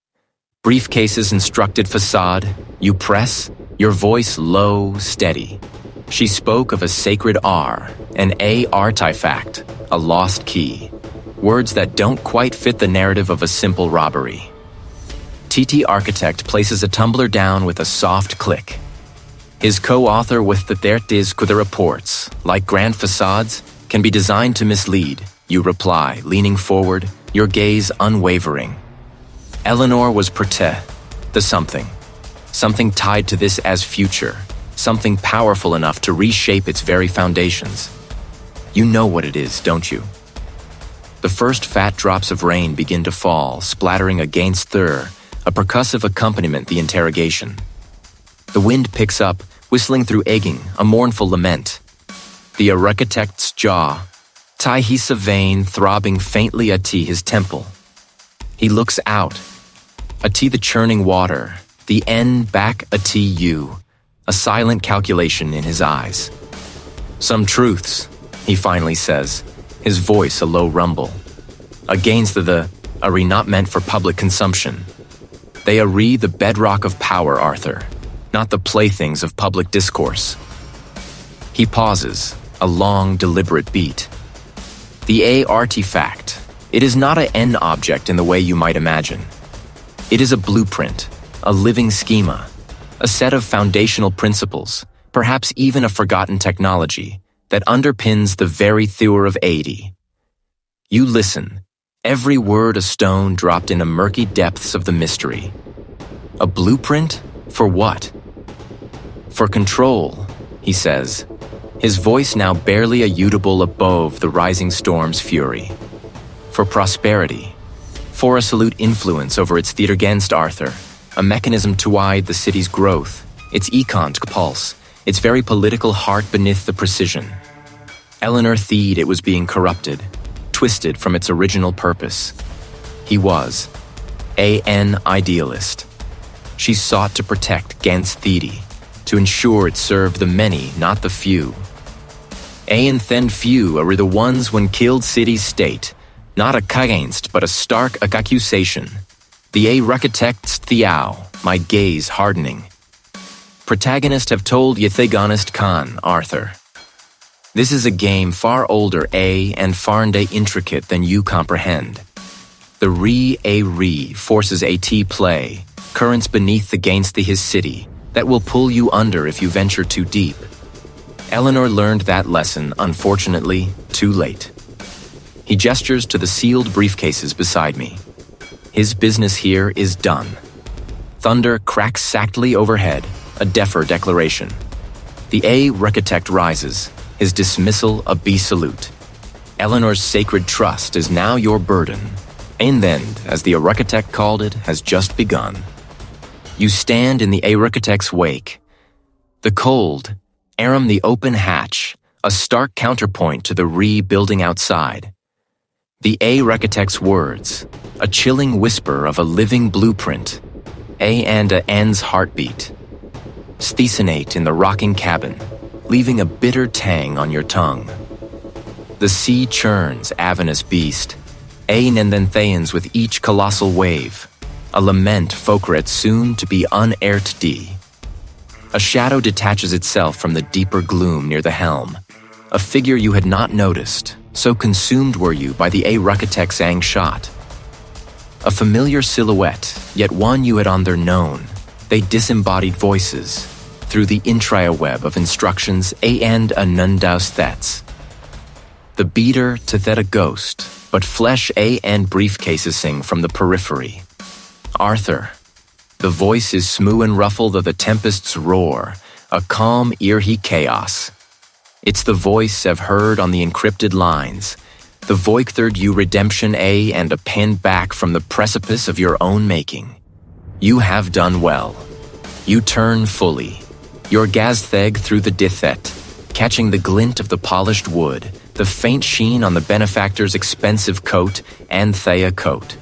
Briefcases instructed facade. You press, your voice low, steady. She spoke of a sacred R, an A artifact, a lost key. Words that don't quite fit the narrative of a simple robbery. TT Architect places a tumbler down with a soft click. His co-author with the the reports, like grand facades, can be designed to mislead. You reply, leaning forward, your gaze unwavering. Eleanor was the something. Something tied to this as future. Something powerful enough to reshape its very foundations. You know what it is, don't you? The first fat drops of rain begin to fall, splattering against thur, a percussive accompaniment the interrogation. The wind picks up, whistling through egging, a mournful lament. The architect's jaw, Taihisa vein throbbing faintly ati his temple. He looks out, ati the churning water, the N back ati you, a silent calculation in his eyes. Some truths, he finally says, his voice a low rumble. Against are not meant for public consumption. They are the bedrock of power, Arthur, not the playthings of public discourse. He pauses, a long, deliberate beat. The A artifact, it is not an N object in the way you might imagine. It is a blueprint, a living schema, a set of foundational principles, perhaps even a forgotten technology, that underpins the very theory of 80. You listen, every word a stone dropped in the murky depths of the mystery. A blueprint? For what? For control, he says, his voice now barely audible above the rising storm's fury. For prosperity. For a salute influence over its theater against Arthur, a mechanism to guide the city's growth, its econ pulse, its very political heart beneath the precision. Eleanor theed it was being corrupted, twisted from its original purpose. He was an idealist. She sought to protect against Thede, to ensure it served the many, not the few. And then few are the ones when killed city's state, not a against, but a stark accusation. The architect's theow, my gaze hardening. Protagonist have told Ythagonist Khan, Arthur. This is a game far older and farnday intricate than you comprehend. The re forces a play, currents beneath against his city, that will pull you under if you venture too deep. Eleanor learned that lesson, unfortunately, too late. He gestures to the sealed briefcases beside me. His business here is done. Thunder cracks sactly overhead, a defer declaration. The architect rises, his dismissal a B salute. Eleanor's sacred trust is now your burden, and then, as the architect called it, has just begun. You stand in the architect's wake. The cold, Aram the open hatch, a stark counterpoint to the rebuilding outside. The architect's words, a chilling whisper of a living blueprint, and a N's heartbeat. Sthesinate in the rocking cabin, leaving a bitter tang on your tongue. The sea churns, avenous beast. Ein and then Thayans with each colossal wave. A lament focret soon to be unairt d. A shadow detaches itself from the deeper gloom near the helm. A figure you had not noticed, so consumed were you by the Ruckatek's ang shot. A familiar silhouette, yet one you had on their known. They disembodied voices, through the intriaweb of instructions and a nundaus thets. The beater to that a ghost, but flesh and briefcases sing from the periphery. Arthur, the voice is smooth and ruffled of the tempest's roar, a calm ear-he chaos. It's the voice I've heard on the encrypted lines, the voicthered you redemption and a pen back from the precipice of your own making. You have done well. You turn fully, your gaztheg through the dithet, catching the glint of the polished wood, the faint sheen on the benefactor's expensive coat and Thea coat.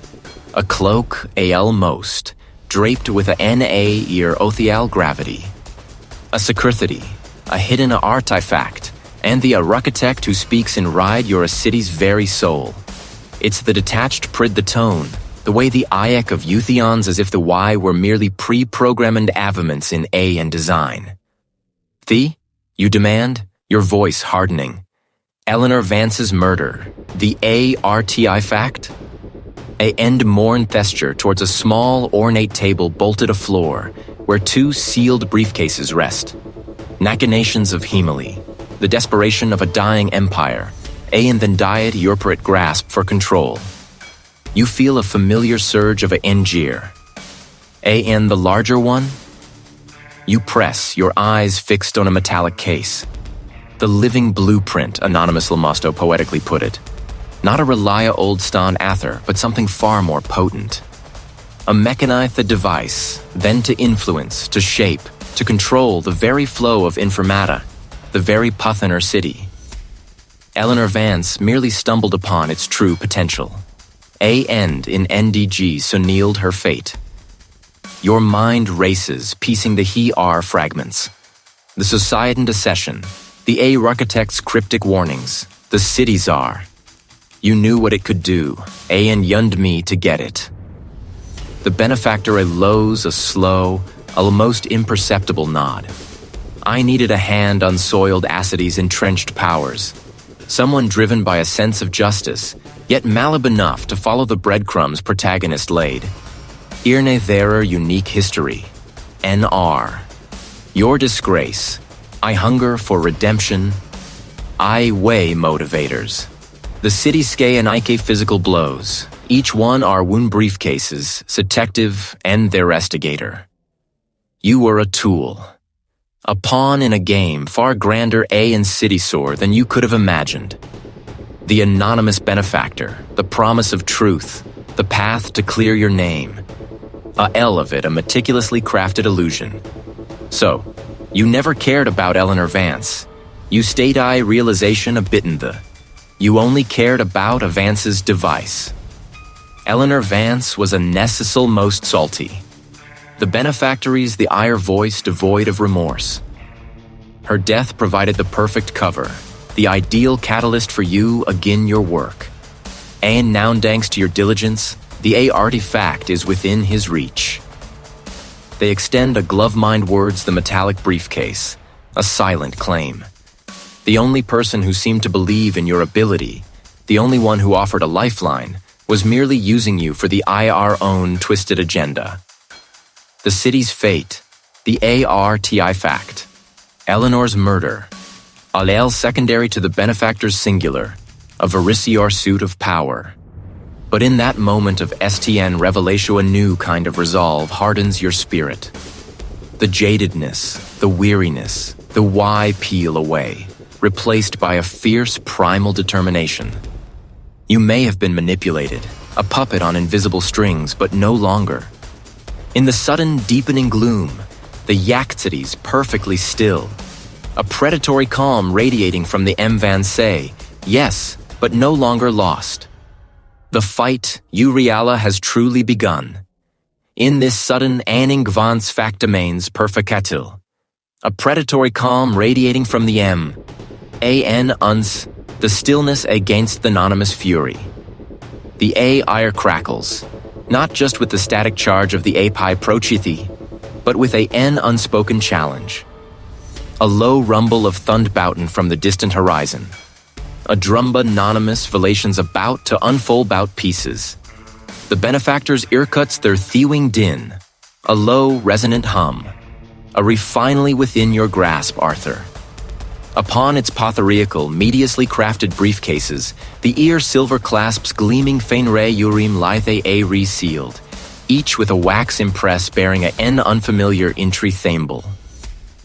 A cloak, al most, draped with a na ear othial gravity. A security, a hidden artifact, and the architect who speaks in ride your city's very soul. It's the detached prid the tone, the way the Iek of Euthions as if the Y were merely pre-programmed avaments in A and design. You demand, your voice hardening. Eleanor Vance's murder, the ARTI fact? A end morn thesture towards a small, ornate table bolted afloor, where two sealed briefcases rest. Machinations of Hemily, the desperation of a dying empire, and then diet Eurperate grasp for control. You feel a familiar surge of a Engir. And the larger one? You press, your eyes fixed on a metallic case. The living blueprint, Anonymous Lamosto poetically put it. Not a Relia Old Stan Ather, but something far more potent. A mechanized device, then to influence, to shape, to control the very flow of informata, the very Puthaner city. Eleanor Vance merely stumbled upon its true potential. A end in NDG sealed her fate. Your mind races, piecing the he-are fragments. The Societan Decession, the architect's cryptic warnings, the city czar. You knew what it could do, and yunned me to get it. The benefactor lows a slow, almost imperceptible nod. I needed a hand on soiled Acidy's entrenched powers. Someone driven by a sense of justice, yet malib enough to follow the breadcrumbs protagonist laid. Irne therer unique history. NR. Your disgrace. I hunger for redemption. I weigh motivators. The city scay and Ike physical blows. Each one are wound briefcases, detective and their restigator. You were a tool. A pawn in a game far grander and city sore than you could have imagined. The anonymous benefactor, the promise of truth, the path to clear your name. A L of it, a meticulously crafted illusion. So, you never cared about Eleanor Vance. You stayed realization a bitten the. You only cared about a Vance's device. Eleanor Vance was a necessal most salty. The benefactory's the ire voice devoid of remorse. Her death provided the perfect cover, the ideal catalyst for you agin your work. And now thanks to your diligence, the artifact is within his reach. They extend a glove-mind words the metallic briefcase, a silent claim. The only person who seemed to believe in your ability, the only one who offered a lifeline, was merely using you for the IR own twisted agenda. The city's fate, the ARTI fact, Eleanor's murder, allele secondary to the benefactor's singular, a Varisior suit of power. But in that moment of STN revelation, a new kind of resolve hardens your spirit. The jadedness, the weariness, the why peel away, replaced by a fierce primal determination. You may have been manipulated, a puppet on invisible strings, but no longer. In the sudden deepening gloom, the Yaktsities perfectly still. A predatory calm radiating from the M. Van Say, yes, but no longer lost. The fight, Uriala, has truly begun. In this sudden Anning Vance factamains perficatil. A predatory calm radiating from the M. A.N. uns, the stillness against the anonymous fury. The A ire crackles, not just with the static charge of the api prochithi, but with an unspoken challenge. A low rumble of thundbauten from the distant horizon. A drumba anonymous valations about to unfold bout pieces. The benefactors earcuts their thewing din, a low resonant hum, a refinely within your grasp, Arthur. Upon its potheriacal, mediously crafted briefcases, the ear silver clasps gleaming feinre urim lithe a resealed, each with a wax impress bearing an unfamiliar intry thimble.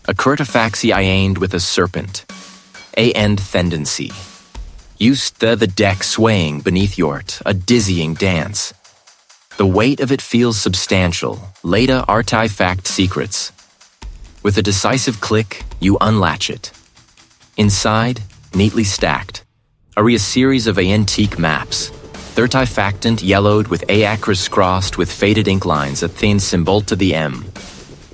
A curtifaxi aimed with a serpent, a end tendency. Used the deck swaying beneath yort, a dizzying dance. The weight of it feels substantial, leda artifact secrets. With a decisive click, you unlatch it. Inside, neatly stacked, are a series of antique maps, thirtifactant yellowed with acres crossed with faded ink lines a thin symbol to the M.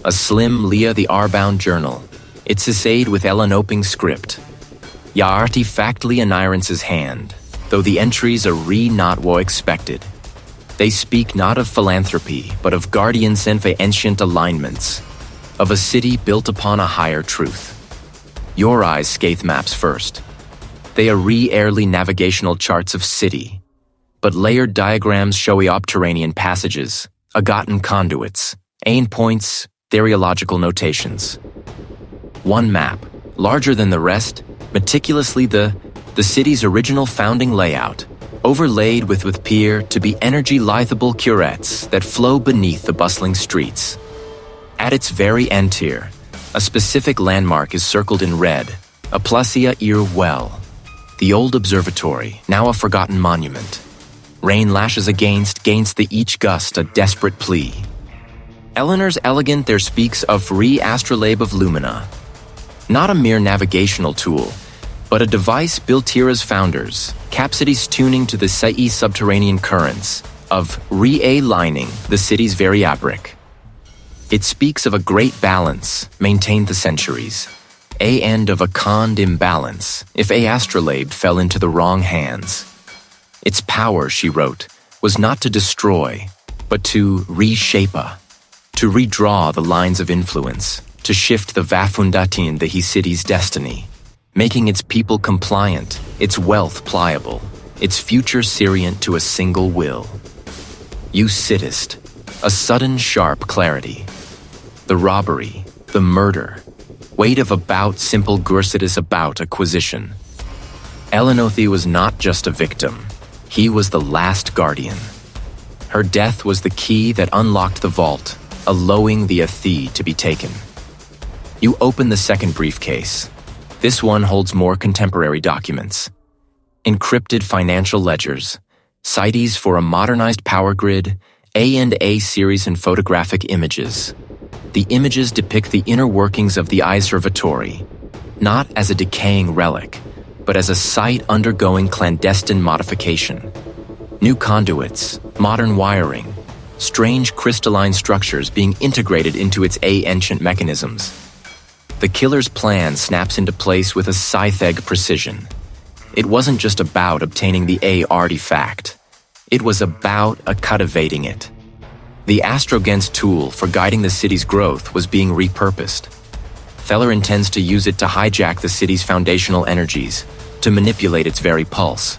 A slim Leah the R-bound journal, it's essayed with Elenoping script. Ya artifactly anirance's hand, though the entries are not what expected. They speak not of philanthropy, but of guardian senfe ancient alignments, of a city built upon a higher truth. Your eyes scathe maps first. They are airly navigational charts of city, but layered diagrams showy subterranean passages, agotten conduits, ain points, theriological notations. One map, larger than the rest, meticulously the city's original founding layout, overlaid with pier to be energy-lithable curettes that flow beneath the bustling streets. At its very end tier, a specific landmark is circled in red, a Placia ear well. The old observatory, now a forgotten monument. Rain lashes against the each gust a desperate plea. Eleanor's elegant there speaks of astrolabe of lumina. Not a mere navigational tool, but a device built here as founders, Capsidy's tuning to the Sai subterranean currents, of realigning the city's very fabric. It speaks of a great balance, maintained the centuries, a end of a conned imbalance, if a astrolabe fell into the wrong hands. Its power, she wrote, was not to destroy, but to reshape, to redraw the lines of influence, to shift the vafundatin the he city's destiny, making its people compliant, its wealth pliable, its future serient to a single will. You sittest, a sudden sharp clarity. The robbery, the murder, weight of about simple gursitis about acquisition. Elenothi was not just a victim, he was the last guardian. Her death was the key that unlocked the vault, allowing the Athi to be taken. You open the second briefcase. This one holds more contemporary documents. Encrypted financial ledgers, CITES for a modernized power grid, A&A series and photographic images. The images depict the inner workings of the observatory, not as a decaying relic, but as a site undergoing clandestine modification. New conduits, modern wiring, strange crystalline structures being integrated into its ancient mechanisms. The killer's plan snaps into place with a scytheg precision. It wasn't just about obtaining the A artifact. It was about cultivating it. The Astrogen's tool for guiding the city's growth was being repurposed. Feller intends to use it to hijack the city's foundational energies, to manipulate its very pulse.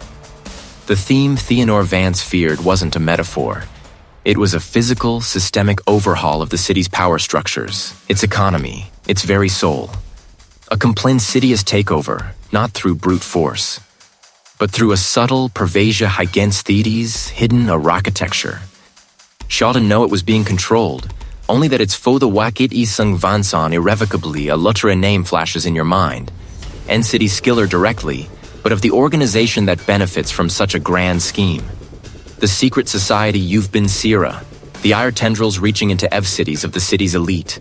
The theme Theonore Vance feared wasn't a metaphor. It was a physical, systemic overhaul of the city's power structures, its economy, its very soul. A complinsidious takeover, not through brute force, but through a subtle pervasia higens thedes hidden architecture. Shaw to know it was being controlled, only that its fo the wakit isung vanson irrevocably a lutra name flashes in your mind. N-City Skiller directly, but of the organization that benefits from such a grand scheme. The secret society you've been Sira, the ire tendrils reaching into Ev-cities of the city's elite.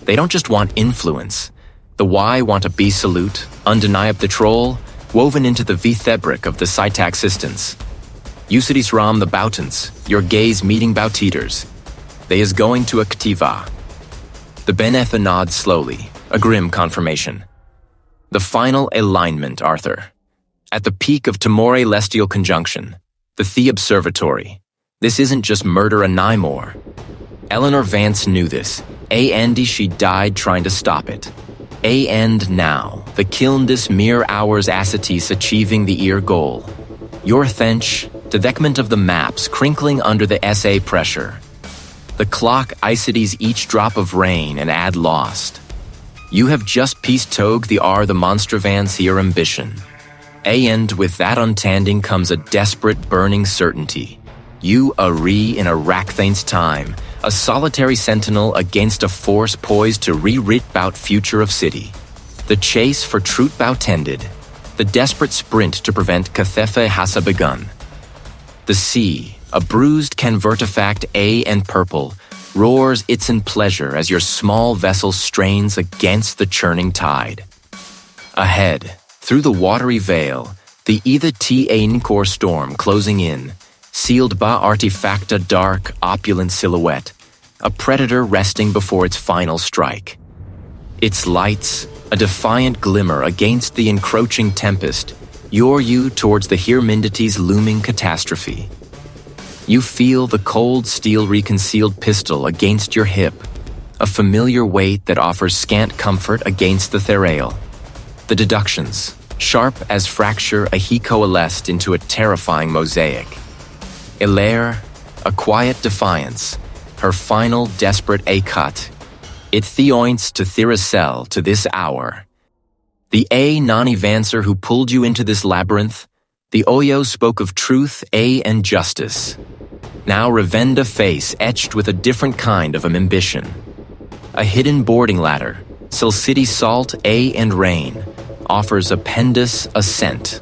They don't just want influence. The Y want a B salute, undeniable the troll, woven into the V thebric of the Cytac assistance. Usidis Ram the Boutons, your gaze meeting Boutiters. They is going to a Ktiva. The Benetha nods slowly, a grim confirmation. The final alignment, Arthur. At the peak of Temore Lestial Conjunction, the The Observatory, this isn't just murder a Nymore. Eleanor Vance knew this, and she died trying to stop it. And now, the Kilndis mere hours acetis achieving the ear goal. Your Finch, development of the maps crinkling under the SA pressure. The clock iceties each drop of rain and add lost. You have just pieced tog the R the monstravance your ambition. And with that untanding comes a desperate burning certainty. You a in a Rakthane's time, a solitary sentinel against a force poised to re-writ bout future of city. The chase for truth bout tended, the desperate sprint to prevent Cathefe hasa begun. The sea, a bruised canvertifact A and purple, roars its in pleasure as your small vessel strains against the churning tide. Ahead, through the watery veil, the either Core storm closing in, sealed by artifacta dark, opulent silhouette, a predator resting before its final strike. Its lights, a defiant glimmer against the encroaching tempest, lure you towards the Hirmindity's looming catastrophe. You feel the cold steel reconcealed pistol against your hip, a familiar weight that offers scant comfort against the Therail. The deductions, sharp as fracture a he coalesced into a terrifying mosaic. Elaire, a quiet defiance, her final desperate cut. It theoints to Thiracel to this hour. The non-evancer who pulled you into this labyrinth, the Oyo spoke of truth, and justice. Now Revenda face etched with a different kind of ambition. A hidden boarding ladder, Silcity salt, and rain, offers a pendus ascent.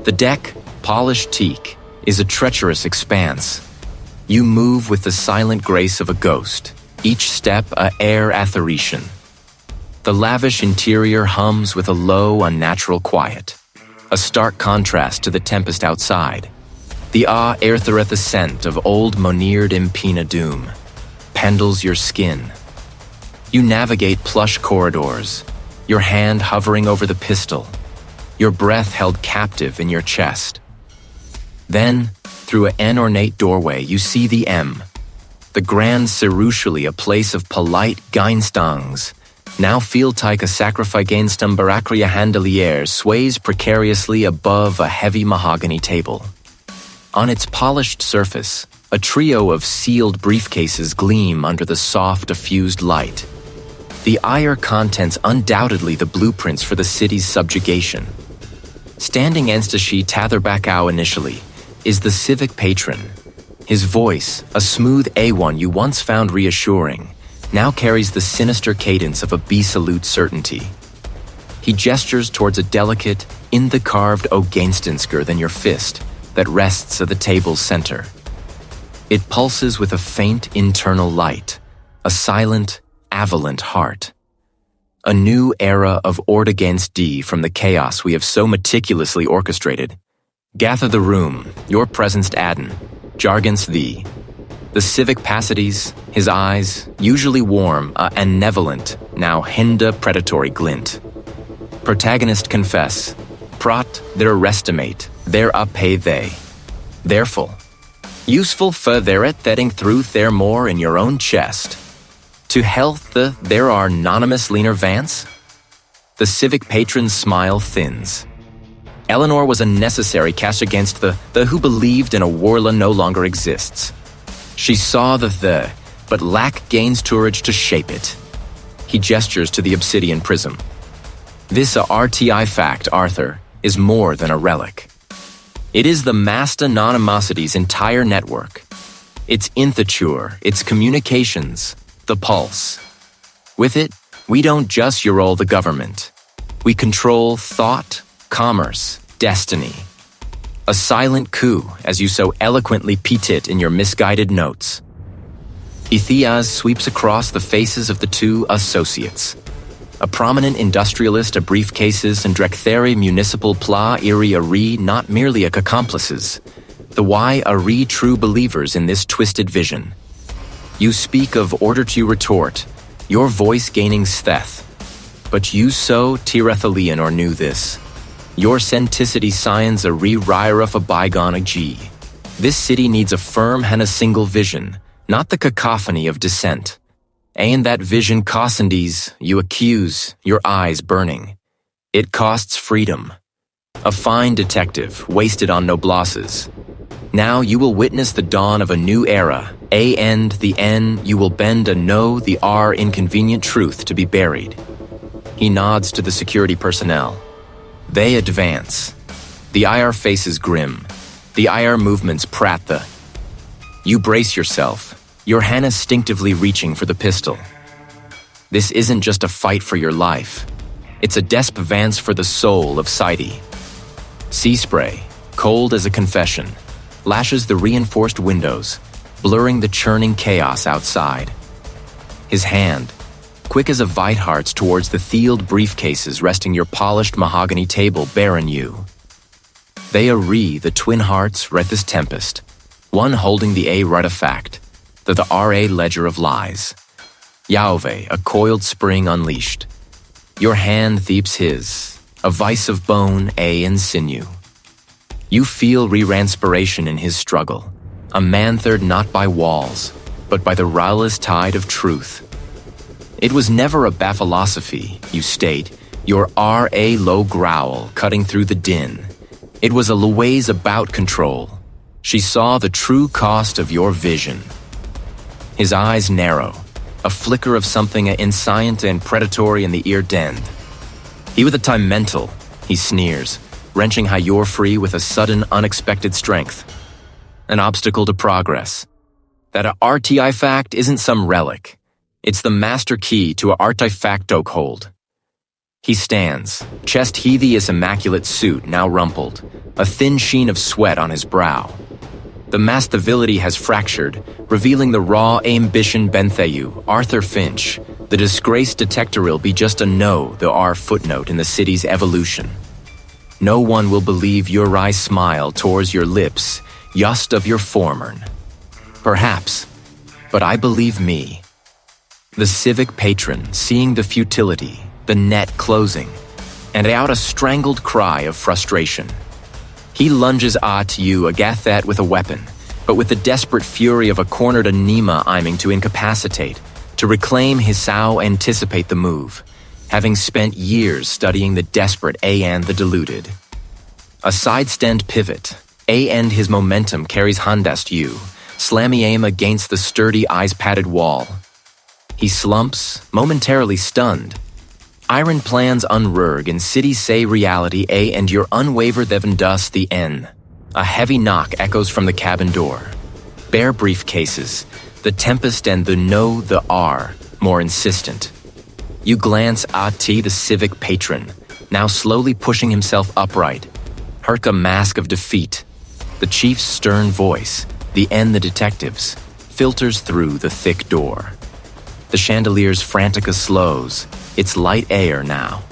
The deck, polished teak, is a treacherous expanse. You move with the silent grace of a ghost, each step a air atheretian. The lavish interior hums with a low, unnatural quiet, a stark contrast to the tempest outside. The airthereth ascent of old Monir'd Impina doom pendles your skin. You navigate plush corridors, your hand hovering over the pistol, your breath held captive in your chest. Then, through an ornate doorway, you see the M, the grand cerutually a place of polite Geinstangs, now feel like a sacrificainstum baracria handelier sways precariously above a heavy mahogany table. On its polished surface, a trio of sealed briefcases gleam under the soft, diffused light. The ire contents undoubtedly the blueprints for the city's subjugation. Standing Enstashi Tatherbackau initially is the civic patron. His voice, a smooth A1 you once found reassuring, now carries the sinister cadence of a absolute certainty. He gestures towards a delicate, in-the-carved Ogainstensker than your fist that rests at the table's center. It pulses with a faint internal light, a silent, avalent heart. A new era of Ord against D from the chaos we have so meticulously orchestrated. Gather the room, your presenced Adden, jargons thee. The civic pacities, his eyes, usually warm, amnevolent, now hinda predatory glint. Protagonist confess, prot their restimate, their pay they. Thereful, useful for their thetting through there more in your own chest. To health there are anonymous leaner Vance? The civic patron's smile thins. Eleanor was a necessary cash against the who believed in a Warla no longer exists. She saw the, but lack gains courage to shape it. He gestures to the obsidian prism. This RTI fact, Arthur, is more than a relic. It is the massed anonymosity's entire network. Its inthature, its communications, the pulse. With it, we don't just roll the government. We control thought, commerce, destiny. A silent coup, as you so eloquently it in your misguided notes. Ithias sweeps across the faces of the two associates. A prominent industrialist, a briefcases, and Drektheri municipal pla iri ari not merely a accomplices, the why ari true believers in this twisted vision. You speak of order to retort, your voice gaining stheth, but you so Tirethalian or knew this. Your centicity science a re-rire of a bygone G. This city needs a firm and a single vision, not the cacophony of dissent. And that vision cossendies, you accuse, your eyes burning. It costs freedom. A fine detective, wasted on noblesses. Now you will witness the dawn of a new era. A and the N, you will bend a no, the R inconvenient truth to be buried. He nods to the security personnel. They advance. The IR faces grim. The IR movements pratta. You brace yourself, your hand instinctively reaching for the pistol. This isn't just a fight for your life. It's a despavance for the soul of Sidey. Sea spray, cold as a confession, lashes the reinforced windows, blurring the churning chaos outside. His hand, quick as a Vitehart's towards the thealed briefcases resting your polished mahogany table bearing you. They are the twin hearts Rethus Tempest, one holding the A artifact, the RA ledger of lies. Yahweh, a coiled spring unleashed. Your hand theeps his, a vice of bone, A and sinew. You feel re-ranspiration in his struggle, a manthered not by walls, but by the rileless tide of truth. It was never a baphilosophy, you state, your RA low growl cutting through the din. It was a Louise about control. She saw the true cost of your vision. His eyes narrow, a flicker of something inscient and predatory in the ear dend. He with a time mental, he sneers, wrenching how you're free with a sudden, unexpected strength. An obstacle to progress. That a RTI fact isn't some relic. It's the master key to a artifactoke hold. He stands, chest heavy as immaculate suit now rumpled, a thin sheen of sweat on his brow. The mastivility has fractured, revealing the raw ambition Bentheyu, Arthur Finch. The disgraced detector'll be just a no, the R footnote in the city's evolution. No one will believe your eye smile towards your lips, just of your formern. Perhaps, but I believe me. The civic patron, seeing the futility, the net closing, and out a strangled cry of frustration. He lunges at you agathat with a weapon, but with the desperate fury of a cornered anema aiming to incapacitate, to reclaim his sow anticipate the move, having spent years studying the desperate A and the deluded. A side-stand pivot, A and his momentum carries Handast you, slammy aim against the sturdy eyes-padded wall. He slumps, momentarily stunned. Iron plans unrurg and city say reality A and your unwaver theven dust the N. A heavy knock echoes from the cabin door. Bare briefcases, the tempest and the no, the R, more insistent. You glance at the civic patron, now slowly pushing himself upright. Herk a mask of defeat. The chief's stern voice, the N the detectives, filters through the thick door. The chandelier's frantica slows, its light air now.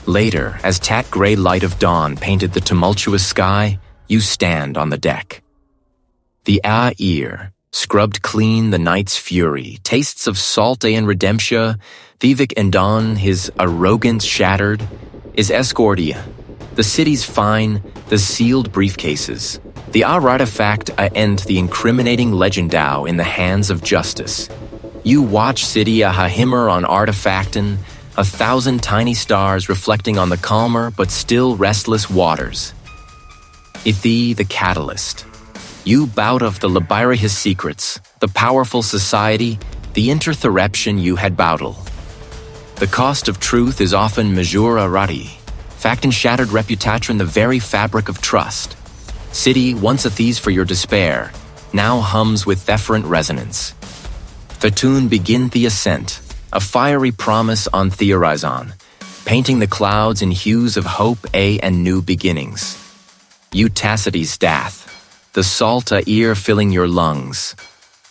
Later, as tat gray light of dawn painted the tumultuous sky, you stand on the deck. The ear, scrubbed clean the night's fury, tastes of salt and redemptia, Vivek and Don, his arrogance shattered, is escortia, the city's fine, the sealed briefcases, the artifact and the incriminating legendao in the hands of justice. You watch city a himmer on artifactin, 1,000 tiny stars reflecting on the calmer but still restless waters. Ithi the catalyst. You bout of the Labira his secrets, the powerful society, the interthereption you had boutle. The cost of truth is often majura rati, fact and shattered reputation the very fabric of trust. City, once a thief for your despair, now hums with efferent resonance. Fatun begin the ascent, a fiery promise on Theorizon, painting the clouds in hues of hope A and new beginnings. You tacity's dath, the salt a ear filling your lungs.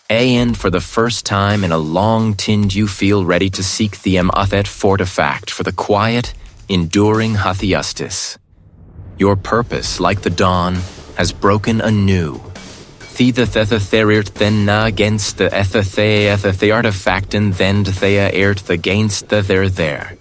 A and for the first time in a long tind you feel ready to seek the Uthet fortifact for the quiet, enduring Hathiustis. Your purpose, like the dawn, has broken anew. The thethatherirt then na against the ethethe artifactin then thea ert against the there.